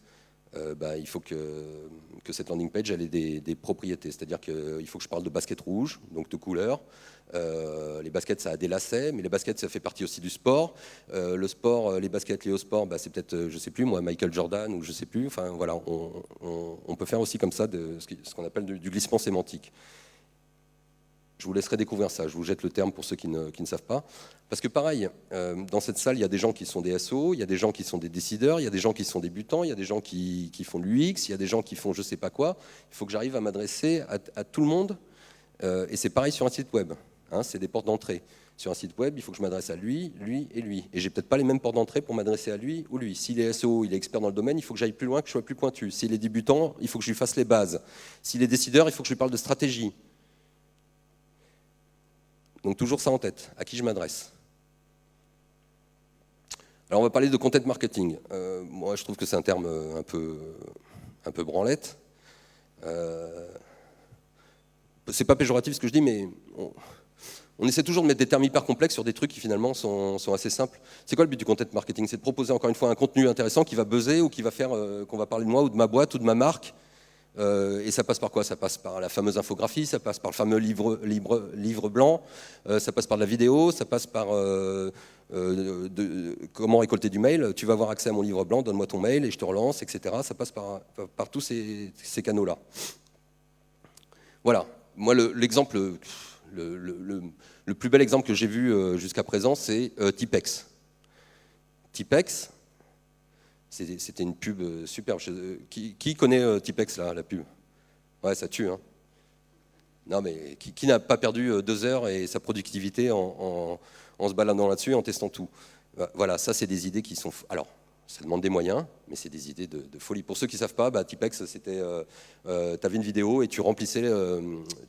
il faut que cette landing page elle ait des propriétés. C'est-à-dire qu'il faut que je parle de basket rouge, donc de couleur. Les baskets, ça a des lacets, mais les baskets, ça fait partie aussi du sport. Le sport, les baskets liées au sport, c'est peut-être, je ne sais plus, moi, Michael Jordan, ou je ne sais plus. Enfin, voilà, on peut faire aussi comme ça ce qu'on appelle du glissement sémantique. Je vous laisserai découvrir ça, je vous jette le terme pour ceux qui ne savent pas. Parce que pareil, dans cette salle, il y a des gens qui sont des SEO, il y a des gens qui sont des décideurs, il y a des gens qui sont débutants, il y a des gens qui font de l'UX, il y a des gens qui font je ne sais pas quoi. Il faut que j'arrive à m'adresser à tout le monde. Et c'est pareil sur un site web, hein, c'est des portes d'entrée. Sur un site web, il faut que je m'adresse à lui, lui et lui. Et j'ai peut-être pas les mêmes portes d'entrée pour m'adresser à lui ou lui. S'il est SEO, il est expert dans le domaine, il faut que j'aille plus loin, que je sois plus pointu. S'il est débutant, il faut que je lui fasse les bases. S'il est décideur, il faut que je lui parle de stratégie. Donc toujours ça en tête, à qui je m'adresse. Alors on va parler de content marketing. Moi je trouve que c'est un terme un peu branlette. C'est pas péjoratif ce que je dis, mais on essaie toujours de mettre des termes hyper complexes sur des trucs qui finalement sont assez simples. C'est quoi le but du content marketing? C'est de proposer encore une fois un contenu intéressant qui va buzzer ou qui va faire qu'on va parler de moi ou de ma boîte ou de ma marque. Et ça passe par quoi? Ça passe par la fameuse infographie, ça passe par le fameux livre blanc, ça passe par de la vidéo, ça passe par comment récolter du mail. Tu vas avoir accès à mon livre blanc, donne-moi ton mail et je te relance, etc. Ça passe par tous ces canaux-là. Voilà. Moi, l'exemple, le plus bel exemple que j'ai vu jusqu'à présent, c'est Tipex. Tipex, c'était une pub superbe. Qui connaît Tipex, là, la pub? Ouais, ça tue, hein. Non, mais qui n'a pas perdu 2 heures et sa productivité en se baladant là-dessus, en testant tout? Voilà, ça, c'est des idées qui sont... Alors, ça demande des moyens, mais c'est des idées de folie. Pour ceux qui ne savent pas, Tipex, c'était... tu avais une vidéo et tu remplissais...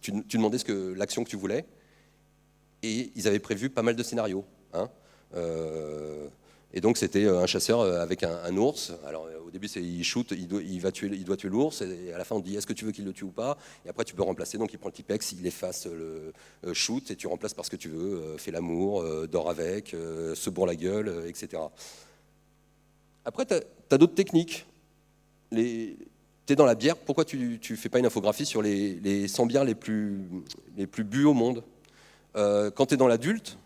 tu demandais l'action que tu voulais. Et ils avaient prévu pas mal de scénarios. Hein. Et donc, c'était un chasseur avec un ours. Alors, au début, il shoot, il doit tuer l'ours. Et à la fin, on dit, est-ce que tu veux qu'il le tue ou pas? Et après, tu peux remplacer. Donc, il prend le Tipex, il efface le shoot et tu remplaces par ce que tu veux. Fais l'amour, dors avec, se bourre la gueule, etc. Après, tu as d'autres techniques. Tu es dans la bière, pourquoi tu ne fais pas une infographie sur les 100 bières les plus bues au monde? Quand tu es dans l'adulte,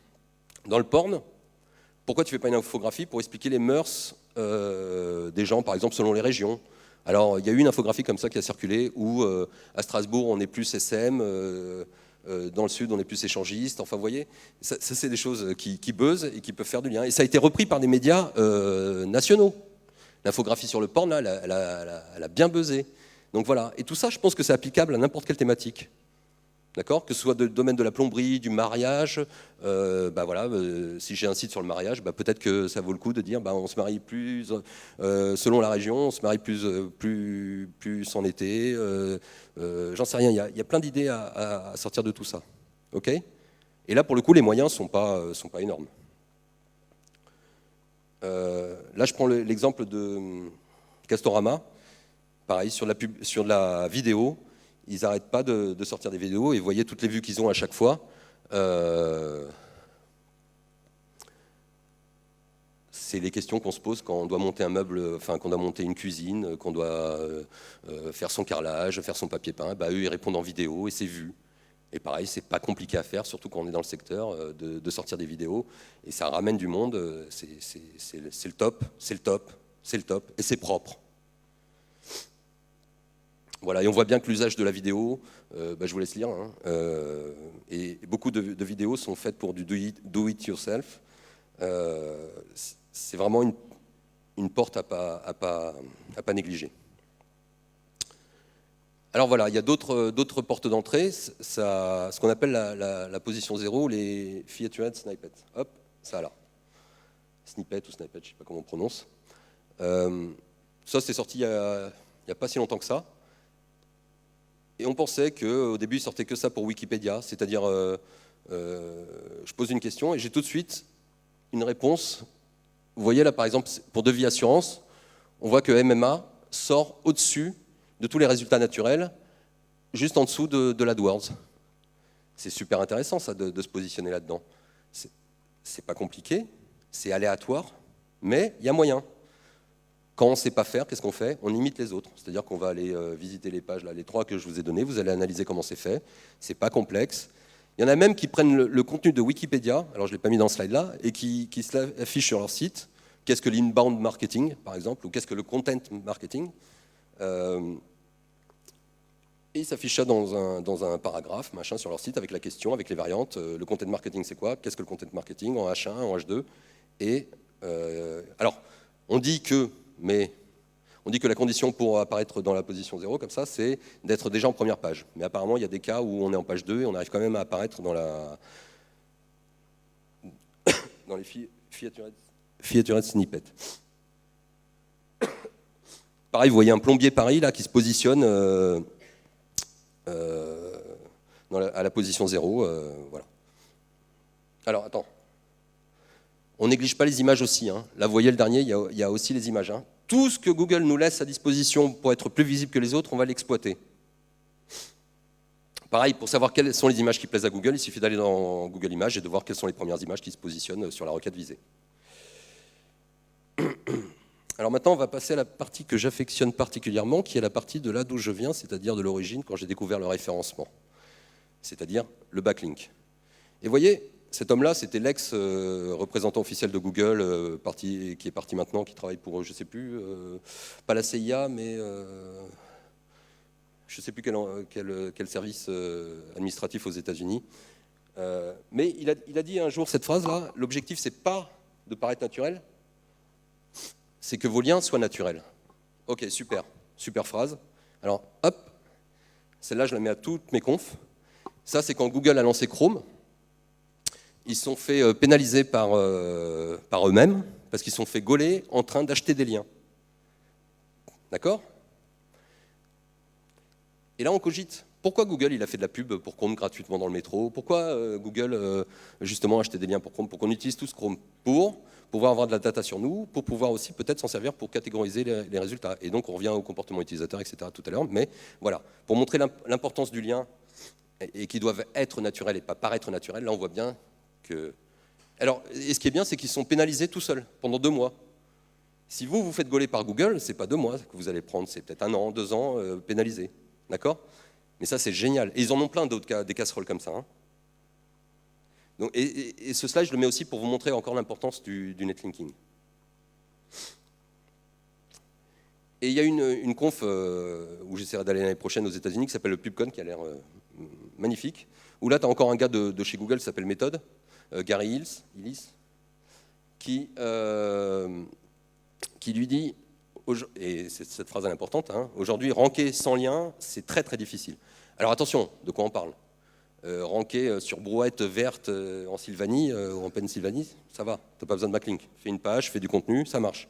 dans le porn, pourquoi tu ne fais pas une infographie pour expliquer les mœurs des gens, par exemple, selon les régions? Alors, il y a eu une infographie comme ça qui a circulé, où à Strasbourg, on est plus SM, dans le sud, on est plus échangiste. Enfin, vous voyez, ça c'est des choses qui buzzent et qui peuvent faire du lien. Et ça a été repris par des médias nationaux. L'infographie sur le porn, là, elle a bien buzzé. Donc voilà. Et tout ça, je pense que c'est applicable à n'importe quelle thématique. D'accord? Que ce soit le domaine de la plomberie, du mariage, voilà, si j'ai un site sur le mariage, peut-être que ça vaut le coup de dire on se marie plus selon la région, on se marie plus en été, j'en sais rien, il y a plein d'idées à sortir de tout ça. Ok? Et là, pour le coup, les moyens ne sont pas énormes. Là, je prends l'exemple de Castorama. Pareil, sur la vidéo, ils n'arrêtent pas de sortir des vidéos et vous voyez toutes les vues qu'ils ont à chaque fois. C'est les questions qu'on se pose quand on doit monter un meuble, enfin qu'on doit monter une cuisine, qu'on doit faire son carrelage, faire son papier peint. Eux, ils répondent en vidéo et c'est vu. Et pareil, c'est pas compliqué à faire, surtout quand on est dans le secteur, de sortir des vidéos. Et ça ramène du monde, c'est le top, c'est le top, c'est le top, et c'est propre. Voilà, et on voit bien que l'usage de la vidéo, je vous laisse lire, hein, et beaucoup de vidéos sont faites pour du do it yourself. C'est vraiment une porte à pas négliger. Alors voilà, il y a d'autres portes d'entrée, ce qu'on appelle la position 0, les featured snippets. Hop, ça là. Snippet ou snippet, je ne sais pas comment on prononce. Ça, c'est sorti il n'y a pas si longtemps que ça. Et on pensait qu'au début, il sortait que ça pour Wikipédia, c'est-à-dire, je pose une question et j'ai tout de suite une réponse. Vous voyez là, par exemple, pour Devis Assurance, on voit que MMA sort au-dessus de tous les résultats naturels, juste en dessous de l'AdWords. C'est super intéressant, ça, de se positionner là-dedans. C'est pas compliqué, c'est aléatoire, mais il y a moyen. Quand on ne sait pas faire, qu'est-ce qu'on fait? On imite les autres. C'est-à-dire qu'on va aller visiter les pages, là, les 3 que je vous ai données, vous allez analyser comment c'est fait. C'est pas complexe. Il y en a même qui prennent le contenu de Wikipédia, alors je ne l'ai pas mis dans ce slide-là, et qui se l'affichent sur leur site. Qu'est-ce que l'inbound marketing, par exemple, ou qu'est-ce que le content marketing? Et ils s'affichent ça dans un paragraphe, machin, sur leur site, avec la question, avec les variantes. Le content marketing, c'est quoi? Qu'est-ce que le content marketing en H1, en H2? Et alors, on dit que la condition pour apparaître dans la position 0, comme ça, c'est d'être déjà en première page. Mais apparemment, il y a des cas où on est en page 2 et on arrive quand même à apparaître dans les featured snippets. Pareil, vous voyez un plombier Paris là, qui se positionne à la position 0. Voilà. Alors, attends. On néglige pas les images aussi. Hein. Là, vous voyez le dernier, il y a aussi les images. Hein. Tout ce que Google nous laisse à disposition pour être plus visible que les autres, on va l'exploiter. Pareil, pour savoir quelles sont les images qui plaisent à Google, il suffit d'aller dans Google Images et de voir quelles sont les premières images qui se positionnent sur la requête visée. Alors maintenant, on va passer à la partie que j'affectionne particulièrement, qui est la partie de là d'où je viens, c'est-à-dire de l'origine, quand j'ai découvert le référencement, c'est-à-dire le backlink. Et vous voyez, cet homme-là, c'était l'ex-représentant officiel de Google, qui est parti maintenant, qui travaille pour, je ne sais plus, pas la CIA, mais je ne sais plus quel service administratif aux États-Unis. Mais il a dit un jour cette phrase-là, l'objectif, c'est pas de paraître naturel, c'est que vos liens soient naturels. Ok, super, super phrase. Alors, hop, celle-là, je la mets à toutes mes confs. Ça, c'est quand Google a lancé Chrome. Ils se sont fait pénaliser par eux-mêmes, parce qu'ils se sont fait gauler en train d'acheter des liens. D'accord? Et là, on cogite. Pourquoi Google il a fait de la pub pour Chrome gratuitement dans le métro? Pourquoi Google, justement, a acheté des liens pour Chrome? Pour qu'on utilise tous Chrome pour pouvoir avoir de la data sur nous, pour pouvoir aussi peut-être s'en servir pour catégoriser les résultats. Et donc, on revient au comportement utilisateur, etc. tout à l'heure. Mais voilà, pour montrer l'importance du lien et qu'ils doivent être naturels et pas paraître naturels, là, on voit bien que... Alors, et ce qui est bien, c'est qu'ils sont pénalisés tout seuls pendant 2 mois. Si vous faites gauler par Google, c'est pas 2 mois que vous allez prendre, c'est peut-être 1 an, 2 ans pénalisés. D'accord? Mais ça, c'est génial. Et ils en ont plein d'autres cas, des casseroles comme ça. Hein. Donc, et ce slide, je le mets aussi pour vous montrer encore l'importance du netlinking. Et il y a une conf où j'essaierai d'aller l'année prochaine aux États-Unis qui s'appelle le PubCon, qui a l'air magnifique. Où là, tu as encore un gars de chez Google qui s'appelle Method, Gary Illyes, qui lui dit, et cette phrase est importante, hein, aujourd'hui, ranker sans lien, c'est très très difficile. Alors attention, de quoi on parle? Ranker sur brouette verte en Sylvanie ou en Pennsylvanie, ça va, tu n'as pas besoin de backlink. Fais une page, fais du contenu, ça marche.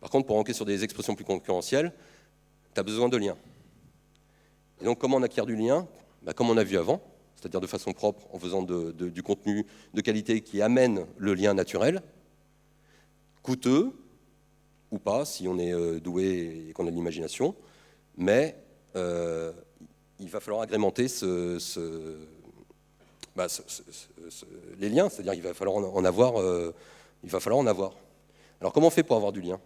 Par contre, pour ranker sur des expressions plus concurrentielles, tu as besoin de liens. Et donc, comment on acquiert du lien? Comme on a vu avant, c'est-à-dire de façon propre, en faisant du contenu de qualité qui amène le lien naturel, coûteux, ou pas, si on est doué et qu'on a de l'imagination, mais il va falloir agrémenter les liens, c'est-à-dire qu'il va falloir en avoir. Alors comment on fait pour avoir du lien?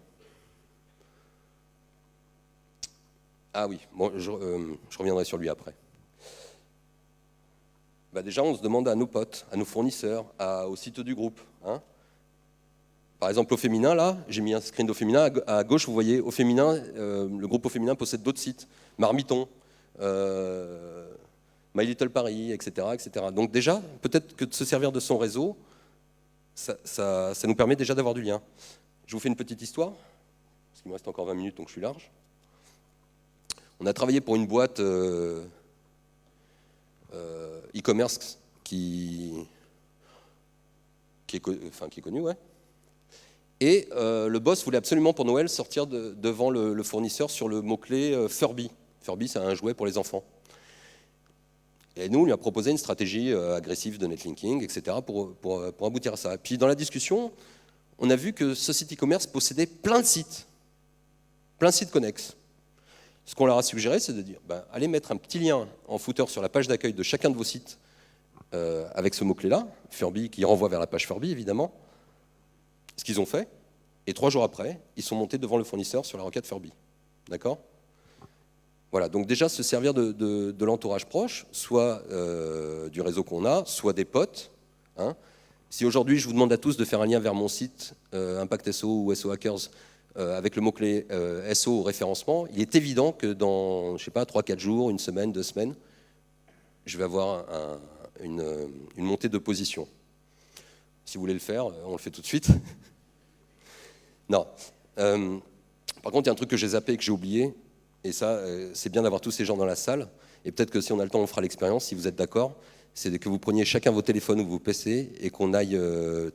Ah oui, bon, je reviendrai sur lui après. Déjà, on se demande à nos potes, à nos fournisseurs, aux sites du groupe. Hein. Par exemple, au féminin, là, j'ai mis un screen d'au féminin. À gauche, vous voyez, au féminin, le groupe au féminin possède d'autres sites. Marmiton, My Little Paris, etc., etc. Donc déjà, peut-être que de se servir de son réseau, ça nous permet déjà d'avoir du lien. Je vous fais une petite histoire, parce qu'il me reste encore 20 minutes, donc je suis large. On a travaillé pour une boîte e-commerce qui est connue, ouais. Et le boss voulait absolument pour Noël sortir devant le fournisseur sur le mot-clé Furby. Furby, c'est un jouet pour les enfants. Et nous, on lui a proposé une stratégie agressive de netlinking, etc., pour aboutir à ça. Et puis dans la discussion, on a vu que ce site e-commerce possédait plein de sites connexes. Ce qu'on leur a suggéré, c'est de dire, allez mettre un petit lien en footer sur la page d'accueil de chacun de vos sites avec ce mot-clé-là, Furby, qui renvoie vers la page Furby, évidemment. Ce qu'ils ont fait, et 3 jours après, ils sont montés devant le fournisseur sur la requête Furby. D'accord? Voilà, donc déjà se servir de l'entourage proche, soit du réseau qu'on a, soit des potes. Hein. Si aujourd'hui je vous demande à tous de faire un lien vers mon site Impact SO ou SO Hackers avec le mot-clé SO au référencement, il est évident que dans, je sais pas, 3-4 jours, 1 semaine, 2 semaines, je vais avoir une montée de position. Si vous voulez le faire, on le fait tout de suite. Non. Par contre, il y a un truc que j'ai zappé et que j'ai oublié, et ça, c'est bien d'avoir tous ces gens dans la salle, et peut-être que si on a le temps, on fera l'expérience, si vous êtes d'accord, c'est que vous preniez chacun vos téléphones ou vos PC, et qu'on aille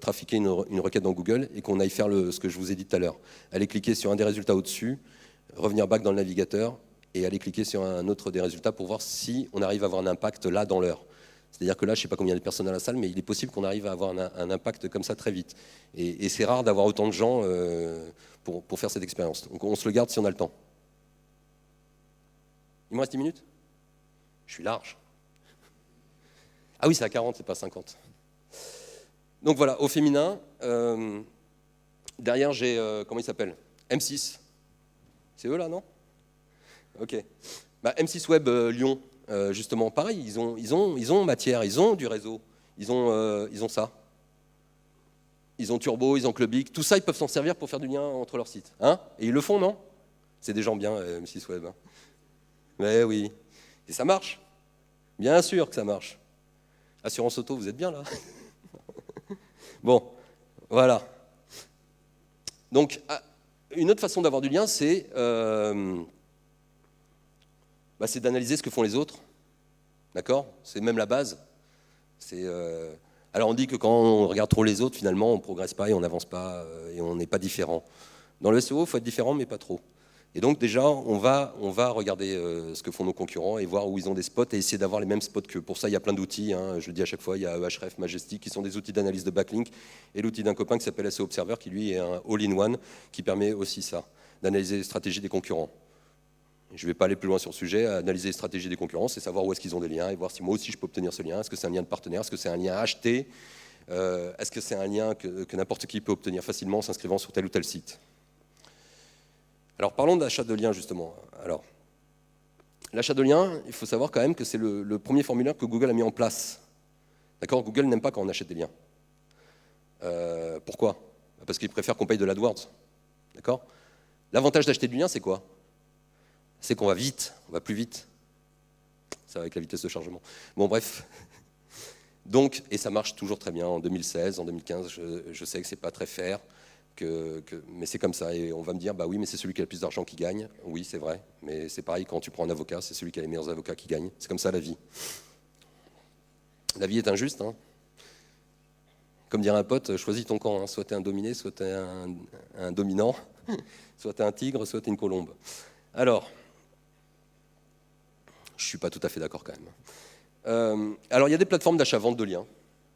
trafiquer une requête dans Google, et qu'on aille faire ce que je vous ai dit tout à l'heure. Aller cliquer sur un des résultats au-dessus, revenir back dans le navigateur, et aller cliquer sur un autre des résultats pour voir si on arrive à avoir un impact là dans l'heure. C'est-à-dire que là, je ne sais pas combien de personnes dans la salle, mais il est possible qu'on arrive à avoir un impact comme ça très vite. Et c'est rare d'avoir autant de gens pour faire cette expérience. Donc on se le garde si on a le temps. Il me reste 10 minutes? Je suis large. Ah oui, c'est à 40, c'est pas 50. Donc voilà, au féminin, derrière j'ai, comment il s'appelle, M6. C'est eux là, non? Ok. Bah, M6 Web Lyon, justement, pareil, ils ont matière, ils ont du réseau, ils ont ça. Ils ont Turbo, ils ont Clubic, tout ça, ils peuvent s'en servir pour faire du lien entre leurs sites. Hein? Et ils le font, non? C'est des gens bien, M6 Web. Hein. Mais oui. Et ça marche. Bien sûr que ça marche. Assurance auto, vous êtes bien là? Bon, voilà. Donc, une autre façon d'avoir du lien, c'est d'analyser ce que font les autres. D'accord? C'est même la base. Alors on dit que quand on regarde trop les autres, finalement, on ne progresse pas et on n'avance pas et on n'est pas différent. Dans le SEO, il faut être différent, mais pas trop. Et donc déjà, on va regarder ce que font nos concurrents et voir où ils ont des spots et essayer d'avoir les mêmes spots qu'eux. Pour ça, il y a plein d'outils. Hein. Je le dis à chaque fois, il y a Ahref, Majestic, qui sont des outils d'analyse de backlink, et l'outil d'un copain qui s'appelle SEO Observer, qui lui est un all-in-one, qui permet aussi ça, d'analyser les stratégies des concurrents. Je ne vais pas aller plus loin sur le sujet. Analyser les stratégies des concurrents, c'est savoir où est-ce qu'ils ont des liens et voir si moi aussi je peux obtenir ce lien. Est-ce que c'est un lien de partenaire? Est-ce que c'est un lien acheté? Est-ce que c'est un lien que n'importe qui peut obtenir facilement en s'inscrivant sur tel ou tel site? Alors parlons d'achat de liens justement. Alors, l'achat de liens, il faut savoir quand même que c'est le premier formulaire que Google a mis en place. D'accord? Google n'aime pas quand on achète des liens. Pourquoi? Parce qu'il préfère qu'on paye de l'AdWords. D'accord? L'avantage d'acheter du lien, c'est quoi? C'est qu'on va vite, on va plus vite. Ça va avec la vitesse de chargement. Bon, bref. Donc, et ça marche toujours très bien en 2016, en 2015, je sais que c'est pas très fair, mais c'est comme ça. Et on va me dire, bah oui, mais c'est celui qui a le plus d'argent qui gagne. Oui, c'est vrai, mais c'est pareil quand tu prends un avocat, c'est celui qui a les meilleurs avocats qui gagne. C'est comme ça la vie. La vie est injuste. Hein. Comme dirait un pote, choisis ton camp. Hein. Soit tu es un dominé, soit tu es un dominant, soit tu es un tigre, soit tu es une colombe. Alors, je ne suis pas tout à fait d'accord quand même. Alors, il y a des plateformes d'achat-vente de liens,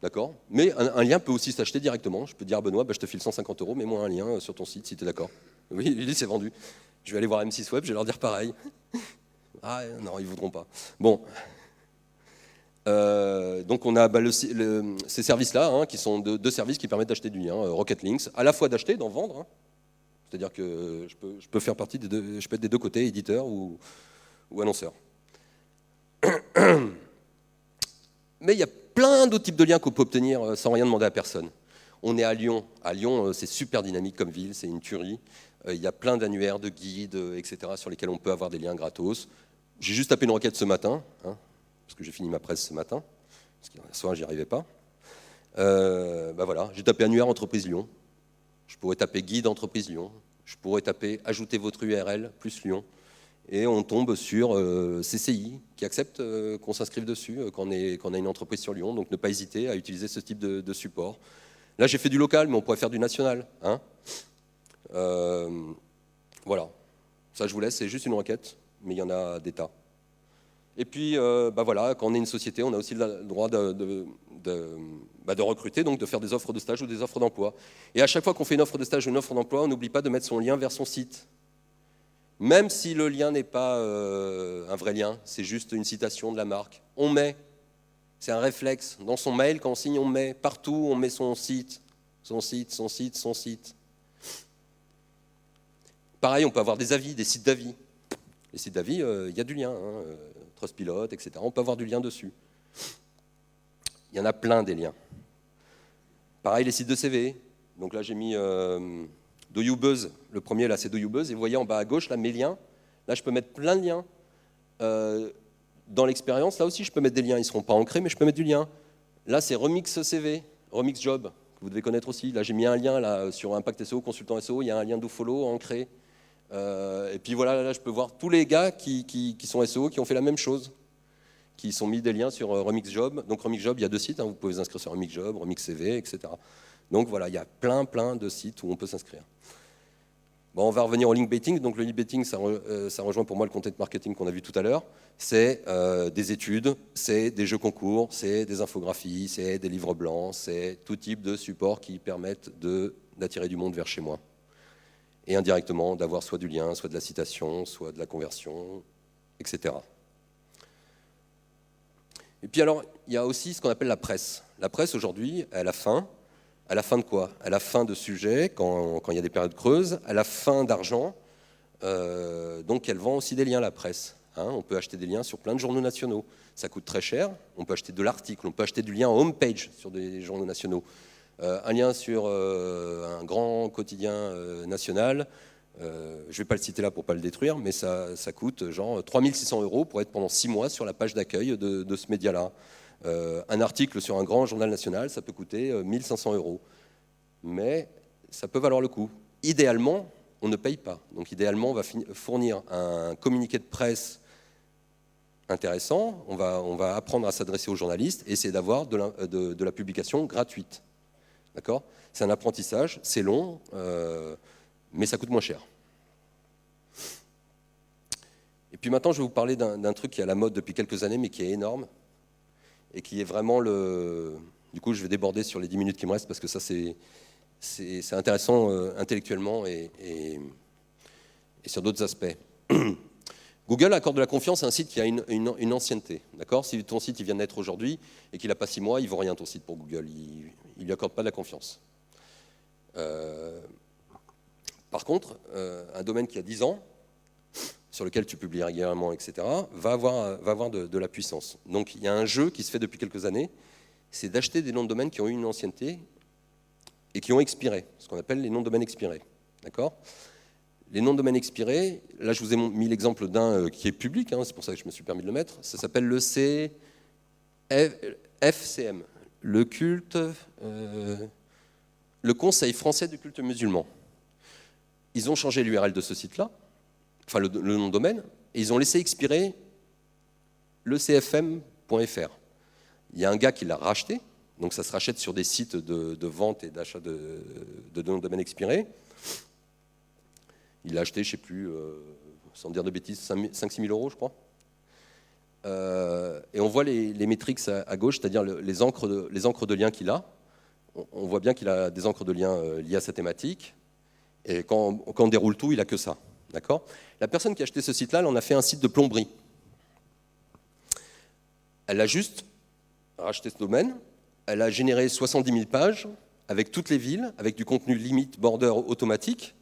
d'accord? Mais un lien peut aussi s'acheter directement. Je peux dire à Benoît, bah, je te file 150 €, mets-moi un lien sur ton site si tu es d'accord. Oui, il dit c'est vendu. Je vais aller voir M6 Web, je vais leur dire pareil. Ah non, ils ne voudront pas. Bon. Donc on a ces services-là, hein, qui sont deux services qui permettent d'acheter du lien. Rocket Links, à la fois d'acheter et d'en vendre. Hein. C'est-à-dire que je peux faire partie des deux, je peux être des deux côtés, éditeur ou annonceur. Mais il y a plein d'autres types de liens qu'on peut obtenir sans rien demander à personne. On est à Lyon. À Lyon, c'est super dynamique comme ville, c'est une tuerie. Il y a plein d'annuaires, de guides, etc., sur lesquels on peut avoir des liens gratos. J'ai juste tapé une requête ce matin, hein, parce que j'ai fini ma presse ce matin, parce qu'un soir, j'y arrivais pas. Voilà, j'ai tapé annuaire entreprise Lyon. Je pourrais taper guide entreprise Lyon. Je pourrais taper ajouter votre URL plus Lyon. Et on tombe sur CCI qui accepte qu'on s'inscrive dessus quand on a une entreprise sur Lyon. Donc ne pas hésiter à utiliser ce type de support. Là, j'ai fait du local, mais on pourrait faire du national. Hein. Voilà. Ça, je vous laisse, c'est juste une requête, mais il y en a des tas. Et puis, voilà, quand on est une société, on a aussi le droit de recruter, donc de faire des offres de stage ou des offres d'emploi. Et à chaque fois qu'on fait une offre de stage ou une offre d'emploi, on n'oublie pas de mettre son lien vers son site. Même si le lien n'est pas un vrai lien, c'est juste une citation de la marque. On met, c'est un réflexe. Dans son mail, quand on signe, on met partout, on met son site. Son site, son site, son site. Pareil, on peut avoir des avis, des sites d'avis. Les sites d'avis, il y a du lien, hein, Trustpilot, etc. On peut avoir du lien dessus. Il y en a plein des liens. Pareil, les sites de CV. Donc là, j'ai mis DoYouBuzz. Le premier, là, c'est DoYouBuzz. Et vous voyez en bas à gauche, là, mes liens. Là, je peux mettre plein de liens. Dans l'expérience, là aussi, je peux mettre des liens. Ils ne seront pas ancrés, mais je peux mettre du lien. Là, c'est Remix CV, Remix Job, que vous devez connaître aussi. Là, j'ai mis un lien là, sur Impact SEO, Consultant SEO. Il y a un lien d'UFollow ancré. Et puis voilà, là, je peux voir tous les gars qui sont SEO, qui ont fait la même chose, qui sont mis des liens sur Remix Job. Donc Remix Job, il y a 2 sites, hein, vous pouvez vous inscrire sur Remix Job, Remix CV, etc. Donc voilà, il y a plein de sites où on peut s'inscrire. Bon, on va revenir au link baiting. Donc le link baiting, ça rejoint pour moi le content marketing qu'on a vu tout à l'heure. C'est des études, c'est des jeux concours, c'est des infographies, c'est des livres blancs, c'est tout type de supports qui permettent d'attirer du monde vers chez moi. Et indirectement d'avoir soit du lien, soit de la citation, soit de la conversion, etc. Et puis alors, il y a aussi ce qu'on appelle la presse. La presse, aujourd'hui, à la fin de quoi? À la fin de sujets, quand il y a des périodes creuses, à la fin d'argent, donc elle vend aussi des liens, la presse. Hein, on peut acheter des liens sur plein de journaux nationaux. Ça coûte très cher, on peut acheter de l'article, on peut acheter du lien en homepage sur des journaux nationaux. Un lien sur un grand quotidien national, je ne vais pas le citer là pour ne pas le détruire, mais ça coûte genre 3 600 € pour être pendant 6 mois sur la page d'accueil de ce média-là. Un article sur un grand journal national, ça peut coûter 1 500 €. Mais ça peut valoir le coup. Idéalement, on ne paye pas. Donc idéalement, on va fournir un communiqué de presse intéressant, on va apprendre à s'adresser aux journalistes et essayer d'avoir de la publication gratuite. D'accord ? C'est un apprentissage, c'est long, mais ça coûte moins cher. Et puis maintenant, je vais vous parler d'un truc qui est à la mode depuis quelques années, mais qui est énorme, et qui est vraiment le... Du coup, je vais déborder sur les 10 minutes qui me restent, parce que ça, c'est intéressant intellectuellement et sur d'autres aspects. Google accorde de la confiance à un site qui a une ancienneté. D'accord ? Si ton site il vient de naître aujourd'hui et qu'il n'a pas 6 mois, il ne vaut rien ton site pour Google. Il ne lui accorde pas de la confiance. Par contre, un domaine qui a 10 ans, sur lequel tu publies régulièrement, etc., va avoir de la puissance. Donc il y a un jeu qui se fait depuis quelques années, c'est d'acheter des noms de domaine qui ont eu une ancienneté et qui ont expiré, ce qu'on appelle les noms de domaine expirés. D'accord ? Les noms de domaine expirés, là je vous ai mis l'exemple d'un qui est public, hein, c'est pour ça que je me suis permis de le mettre, ça s'appelle le FCM, le Conseil français du culte musulman. Ils ont changé l'URL de ce site-là, enfin le nom de domaine, et ils ont laissé expirer le cfm.fr. Il y a un gars qui l'a racheté, donc ça se rachète sur des sites de vente et d'achat de noms de domaine expirés. Il l'a acheté, je ne sais plus, sans dire de bêtises, 5-6 000 € je crois. Et on voit les métriques à gauche, c'est-à-dire les encres de liens qu'il a. On voit bien qu'il a des encres de liens liées à sa thématique. Et quand on déroule tout, il n'a que ça. D'accord ? La personne qui a acheté ce site-là, elle en a fait un site de plomberie. Elle a juste racheté ce domaine. Elle a généré 70 000 pages avec toutes les villes, avec du contenu limite border automatique.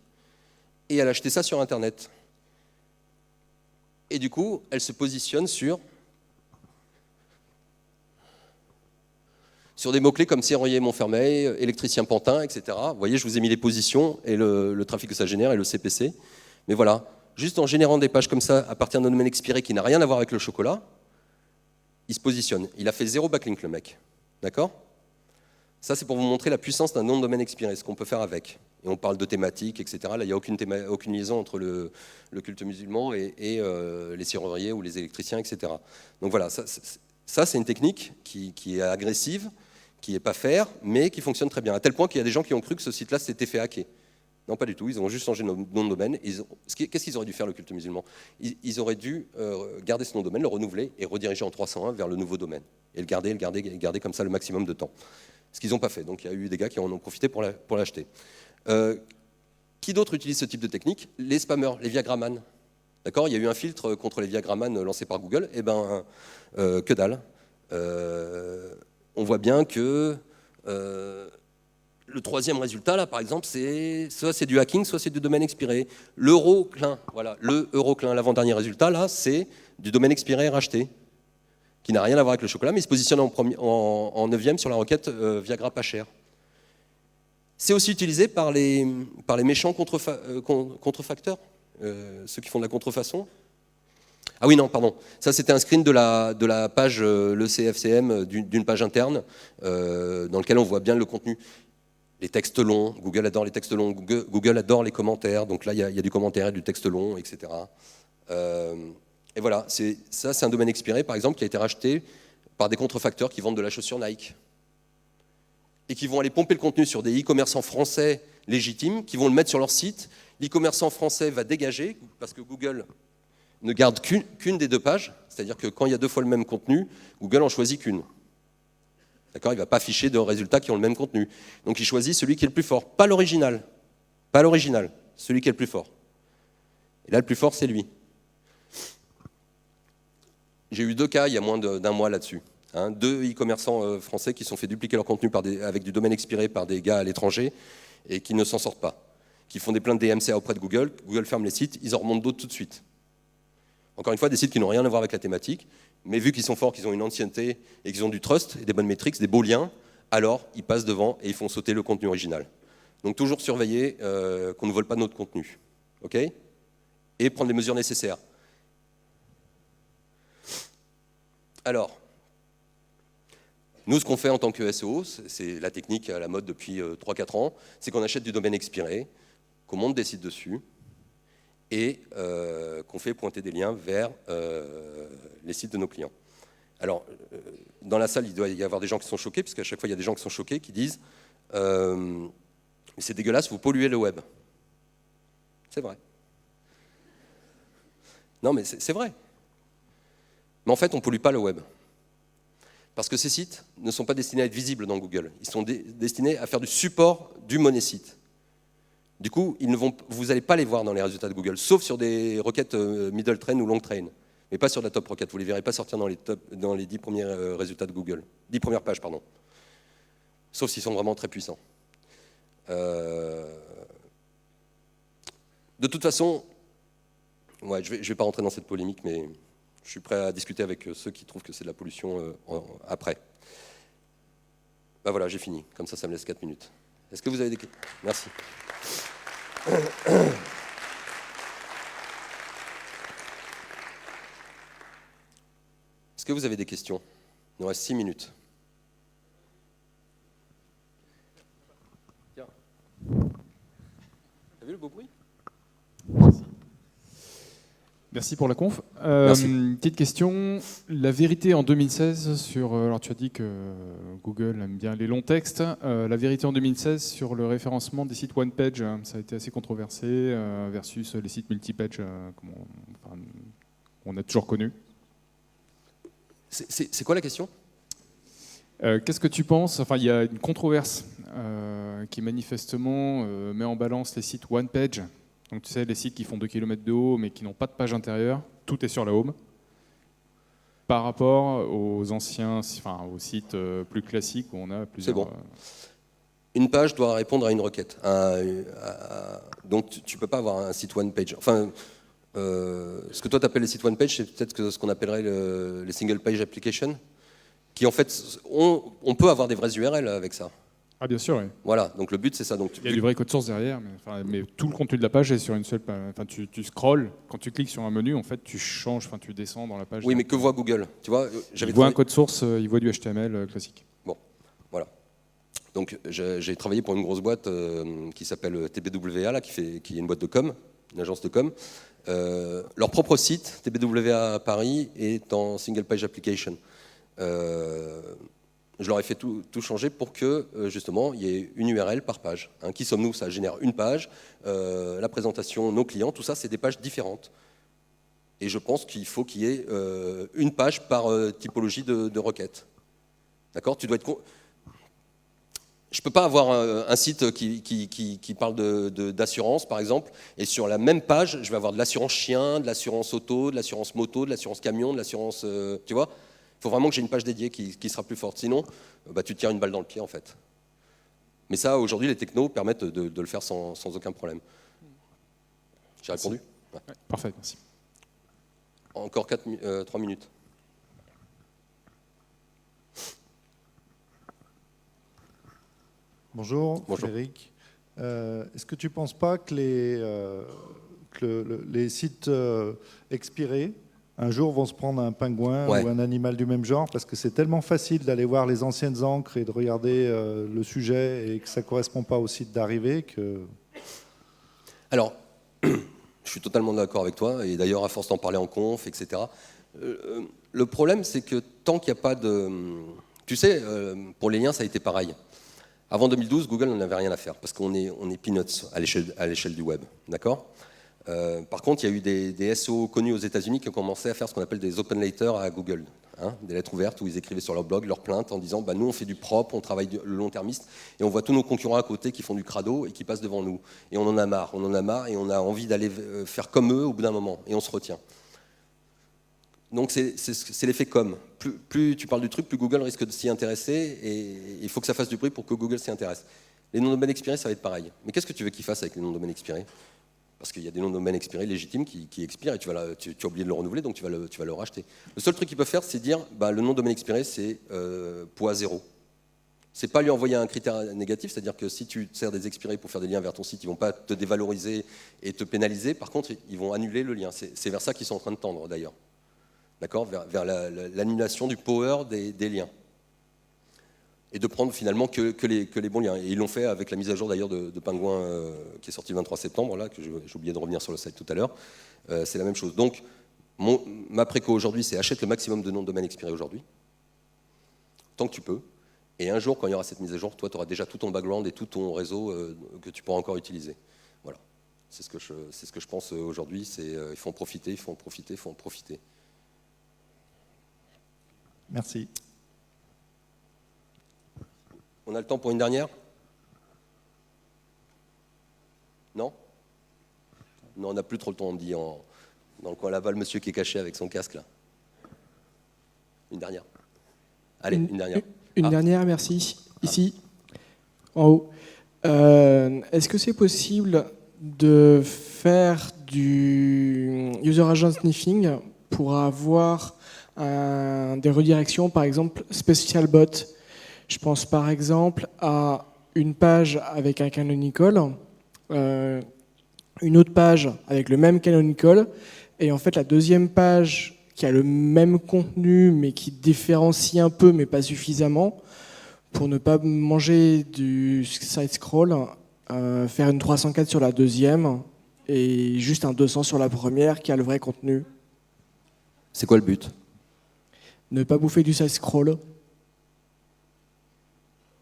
Et elle a acheté ça sur Internet. Et du coup, elle se positionne sur des mots-clés comme serrurier Montfermeil, électricien Pantin, etc. Vous voyez, je vous ai mis les positions et le trafic que ça génère et le CPC. Mais voilà, juste en générant des pages comme ça, à partir d'un domaine expiré qui n'a rien à voir avec le chocolat, il se positionne. Il a fait 0 backlink, le mec. D'accord ? Ça, c'est pour vous montrer la puissance d'un nom de domaine expiré, ce qu'on peut faire avec. Et on parle de thématiques, etc. Là, il n'y a aucune liaison entre le culte musulman et les serruriers ou les électriciens, etc. Donc voilà, ça c'est une technique qui est agressive, qui n'est pas faire, mais qui fonctionne très bien. À tel point qu'il y a des gens qui ont cru que ce site-là s'était fait hacker. Non, pas du tout. Ils ont juste changé de nom de domaine. Qu'est-ce qu'ils auraient dû faire, le culte musulman ? Ils auraient dû garder ce nom de domaine, le renouveler et rediriger en 301 vers le nouveau domaine. Et le garder comme ça le maximum de temps. Ce qu'ils n'ont pas fait. Donc il y a eu des gars qui en ont profité pour l'acheter. Qui d'autre utilise ce type de technique ? Les spammers, les viagrammans. D'accord ? Il y a eu un filtre contre les viagrammans lancé par Google. Eh bien, que dalle. On voit bien que le troisième résultat, là, par exemple, soit c'est du hacking, soit c'est du domaine expiré. L'Euroclin, voilà, le Euroclin, l'avant-dernier résultat, là, c'est du domaine expiré racheté, qui n'a rien à voir avec le chocolat, mais il se positionne en 9e sur la requête Viagra pas cher. C'est aussi utilisé par les méchants contrefacteurs, ceux qui font de la contrefaçon. Ah oui, non, pardon. Ça, c'était un screen de la page, le CFCM, d'une page interne, dans laquelle on voit bien le contenu. Les textes longs, Google adore les textes longs, Google adore les commentaires, donc là, il y a du commentaire, du texte long, etc. Et voilà, ça, c'est un domaine expiré, par exemple, qui a été racheté par des contrefacteurs qui vendent de la chaussure Nike. Et qui vont aller pomper le contenu sur des e-commerçants français légitimes, qui vont le mettre sur leur site. L'e-commerçant français va dégager, parce que Google ne garde qu'une des deux pages, c'est-à-dire que quand il y a 2 fois le même contenu, Google en choisit qu'une. D'accord ? Il ne va pas afficher de résultats qui ont le même contenu. Donc il choisit celui qui est le plus fort, pas l'original. Pas l'original, celui qui est le plus fort. Et là, le plus fort, c'est lui. J'ai eu 2 cas il y a moins d'un mois là-dessus. Hein, 2 e-commerçants français qui se sont fait dupliquer leur contenu avec du domaine expiré par des gars à l'étranger et qui ne s'en sortent pas. Qui font des plaintes DMCA auprès de Google. Google ferme les sites, ils en remontent d'autres tout de suite. Encore une fois, des sites qui n'ont rien à voir avec la thématique, mais vu qu'ils sont forts, qu'ils ont une ancienneté et qu'ils ont du trust et des bonnes métriques, des beaux liens, alors ils passent devant et ils font sauter le contenu original. Donc toujours surveiller qu'on ne vole pas notre contenu. OK ? Et prendre les mesures nécessaires. Alors, nous, ce qu'on fait en tant que SEO, c'est la technique à la mode depuis 3-4 ans, c'est qu'on achète du domaine expiré, qu'on monte des sites dessus, et qu'on fait pointer des liens vers les sites de nos clients. Alors, dans la salle, il doit y avoir des gens qui sont choqués, parce qu'à chaque fois, il y a des gens qui sont choqués, qui disent c'est dégueulasse, vous polluez le web. C'est vrai. Non, mais c'est vrai. Mais en fait, on ne pollue pas le web. Parce que ces sites ne sont pas destinés à être visibles dans Google. Ils sont destinés à faire du support du monosite. Du coup, vous n'allez pas les voir dans les résultats de Google, sauf sur des requêtes middle train ou long train, mais pas sur la top requête. Vous ne les verrez pas sortir dans les 10 premiers résultats de Google. 10 premières pages, pardon. Sauf s'ils sont vraiment très puissants. De toute façon, ouais, je vais pas rentrer dans cette polémique, mais je suis prêt à discuter avec ceux qui trouvent que c'est de la pollution après. Ben voilà, j'ai fini. Comme ça me laisse 4 minutes. Est-ce que vous avez des questions? Merci. Est-ce que vous avez des questions? Il nous reste 6 minutes. Tiens. T'as vu le beau bruit? Merci pour la conf. Merci. Petite question. La vérité en 2016 sur... alors tu as dit que Google aime bien les longs textes. La vérité en 2016 sur le référencement des sites one-page, ça a été assez controversé versus les sites multi-page qu'on a toujours connus. C'est quoi la question? Qu'est-ce que tu penses? Enfin, il y a une controverse qui manifestement met en balance les sites one-page. Donc tu sais, les sites qui font 2 km de haut mais qui n'ont pas de page intérieure, tout est sur la home, par rapport aux anciens, enfin aux sites plus classiques où on a plusieurs... C'est bon. Une page doit répondre à une requête. Donc tu ne peux pas avoir un site one page. Enfin, ce que toi tu appelles les sites one page, c'est peut-être ce qu'on appellerait les single page applications, qui en fait, on peut avoir des vraies URL avec ça. Ah bien sûr, oui. Voilà, donc le but c'est ça. Donc, il y a du vrai code source derrière, mais tout le contenu de la page est sur une seule page. Enfin, tu scrolls, quand tu cliques sur un menu, en fait, tu changes, enfin, tu descends dans la page. Oui, mais que voit Google? Tu vois, il voit un code source, il voit du HTML classique. Bon, voilà. Donc j'ai travaillé pour une grosse boîte qui s'appelle TBWA, là, qui est une boîte de com, une agence de com. Leur propre site, TBWA à Paris, est en single page application. Je leur ai fait tout changer pour que, justement, il y ait une URL par page. Hein. Qui sommes-nous? Ça génère une page. La présentation, nos clients, tout ça, c'est des pages différentes. Et je pense qu'il faut qu'il y ait une page par typologie de requête. D'accord? Tu dois être... Je ne peux pas avoir un site qui parle d'assurance, par exemple, et sur la même page, je vais avoir de l'assurance chien, de l'assurance auto, de l'assurance moto, de l'assurance camion, de l'assurance... tu vois? Il faut vraiment que j'ai une page dédiée qui sera plus forte. Sinon, tu te tires une balle dans le pied, en fait. Mais ça, aujourd'hui, les technos permettent de le faire sans aucun problème. J'ai répondu? Ouais. Parfait, merci. Encore 3 minutes. Bonjour, Frédéric. Est-ce que tu ne penses pas que les sites expirés un jour vont se prendre un pingouin ou un animal du même genre, parce que c'est tellement facile d'aller voir les anciennes encres et de regarder le sujet et que ça ne correspond pas au site d'arrivée que... Alors, je suis totalement d'accord avec toi, et d'ailleurs à force d'en parler en conf, etc. Le problème, c'est que tant qu'il n'y a pas de... Tu sais, pour les liens, ça a été pareil. Avant 2012, Google n'en avait rien à faire, parce qu'on est peanuts à l'échelle du web, d'accord ? Par contre, il y a eu des SEO connus aux États-Unis qui ont commencé à faire ce qu'on appelle des open letters à Google, hein, des lettres ouvertes où ils écrivaient sur leur blog leurs plaintes en disant nous on fait du propre, on travaille le long-termiste et on voit tous nos concurrents à côté qui font du crado et qui passent devant nous. Et on en a marre et on a envie d'aller faire comme eux au bout d'un moment et on se retient. Donc c'est l'effet com. Plus tu parles du truc, plus Google risque de s'y intéresser, et il faut que ça fasse du bruit pour que Google s'y intéresse. Les noms de domaine expirés, ça va être pareil. Mais qu'est-ce que tu veux qu'ils fassent avec les noms de domaine expirés? Parce qu'il y a des noms de domaine expirés légitimes qui expirent, et tu as oublié de le renouveler, donc tu vas le racheter. Le seul truc qu'ils peuvent faire, c'est dire le nom de domaine expiré, c'est poids 0. C'est pas lui envoyer un critère négatif, c'est-à-dire que si tu sers des expirés pour faire des liens vers ton site, ils vont pas te dévaloriser et te pénaliser. Par contre, ils vont annuler le lien. C'est vers ça qu'ils sont en train de tendre, d'ailleurs. D'accord, vers l'annulation du power des liens. Et de prendre finalement que les bons liens. Et ils l'ont fait avec la mise à jour d'ailleurs de Penguin qui est sorti le 23 septembre, là, que j'ai oublié de revenir sur le site tout à l'heure. C'est la même chose. Donc, ma préco aujourd'hui, c'est achète le maximum de noms de domaine expirés aujourd'hui, tant que tu peux. Et un jour, quand il y aura cette mise à jour, toi, tu auras déjà tout ton background et tout ton réseau que tu pourras encore utiliser. Voilà. C'est ce que je pense aujourd'hui. Il faut en profiter, il faut en profiter, il faut en profiter. Merci. On a le temps pour une dernière? Non? Non, on n'a plus trop le temps, on me dit dans le coin là-bas, le monsieur qui est caché avec son casque là. Une dernière. Allez, une dernière. Une dernière, merci. Ici, en haut. Est-ce que c'est possible de faire du user agent sniffing pour avoir des redirections, par exemple, special bot? Je pense par exemple à une page avec un canonical, une autre page avec le même canonical, et en fait la deuxième page qui a le même contenu mais qui différencie un peu mais pas suffisamment, pour ne pas manger du side scroll, faire une 304 sur la deuxième et juste un 200 sur la première qui a le vrai contenu. C'est quoi le but? Ne pas bouffer du side scroll.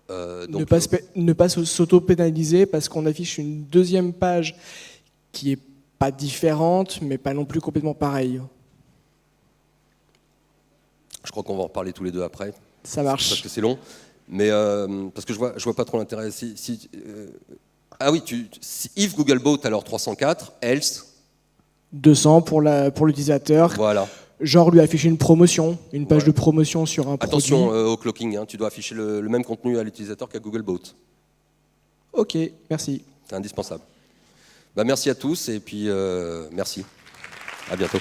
Donc, Ne pas s'auto-pénaliser parce qu'on affiche une deuxième page qui est pas différente mais pas non plus complètement pareille. je crois qu'on va en reparler tous les deux après. Ça marche. Parce que c'est long. Mais parce que je vois pas trop l'intérêt. Ah oui, if Googlebot, alors 304, else 200 pour l'utilisateur. Voilà. Genre lui afficher une promotion, une page de promotion sur un Attention produit. au clocking, tu dois afficher le même contenu à l'utilisateur qu'à Googlebot. Ok, merci. C'est indispensable. Merci à tous et puis merci. À bientôt.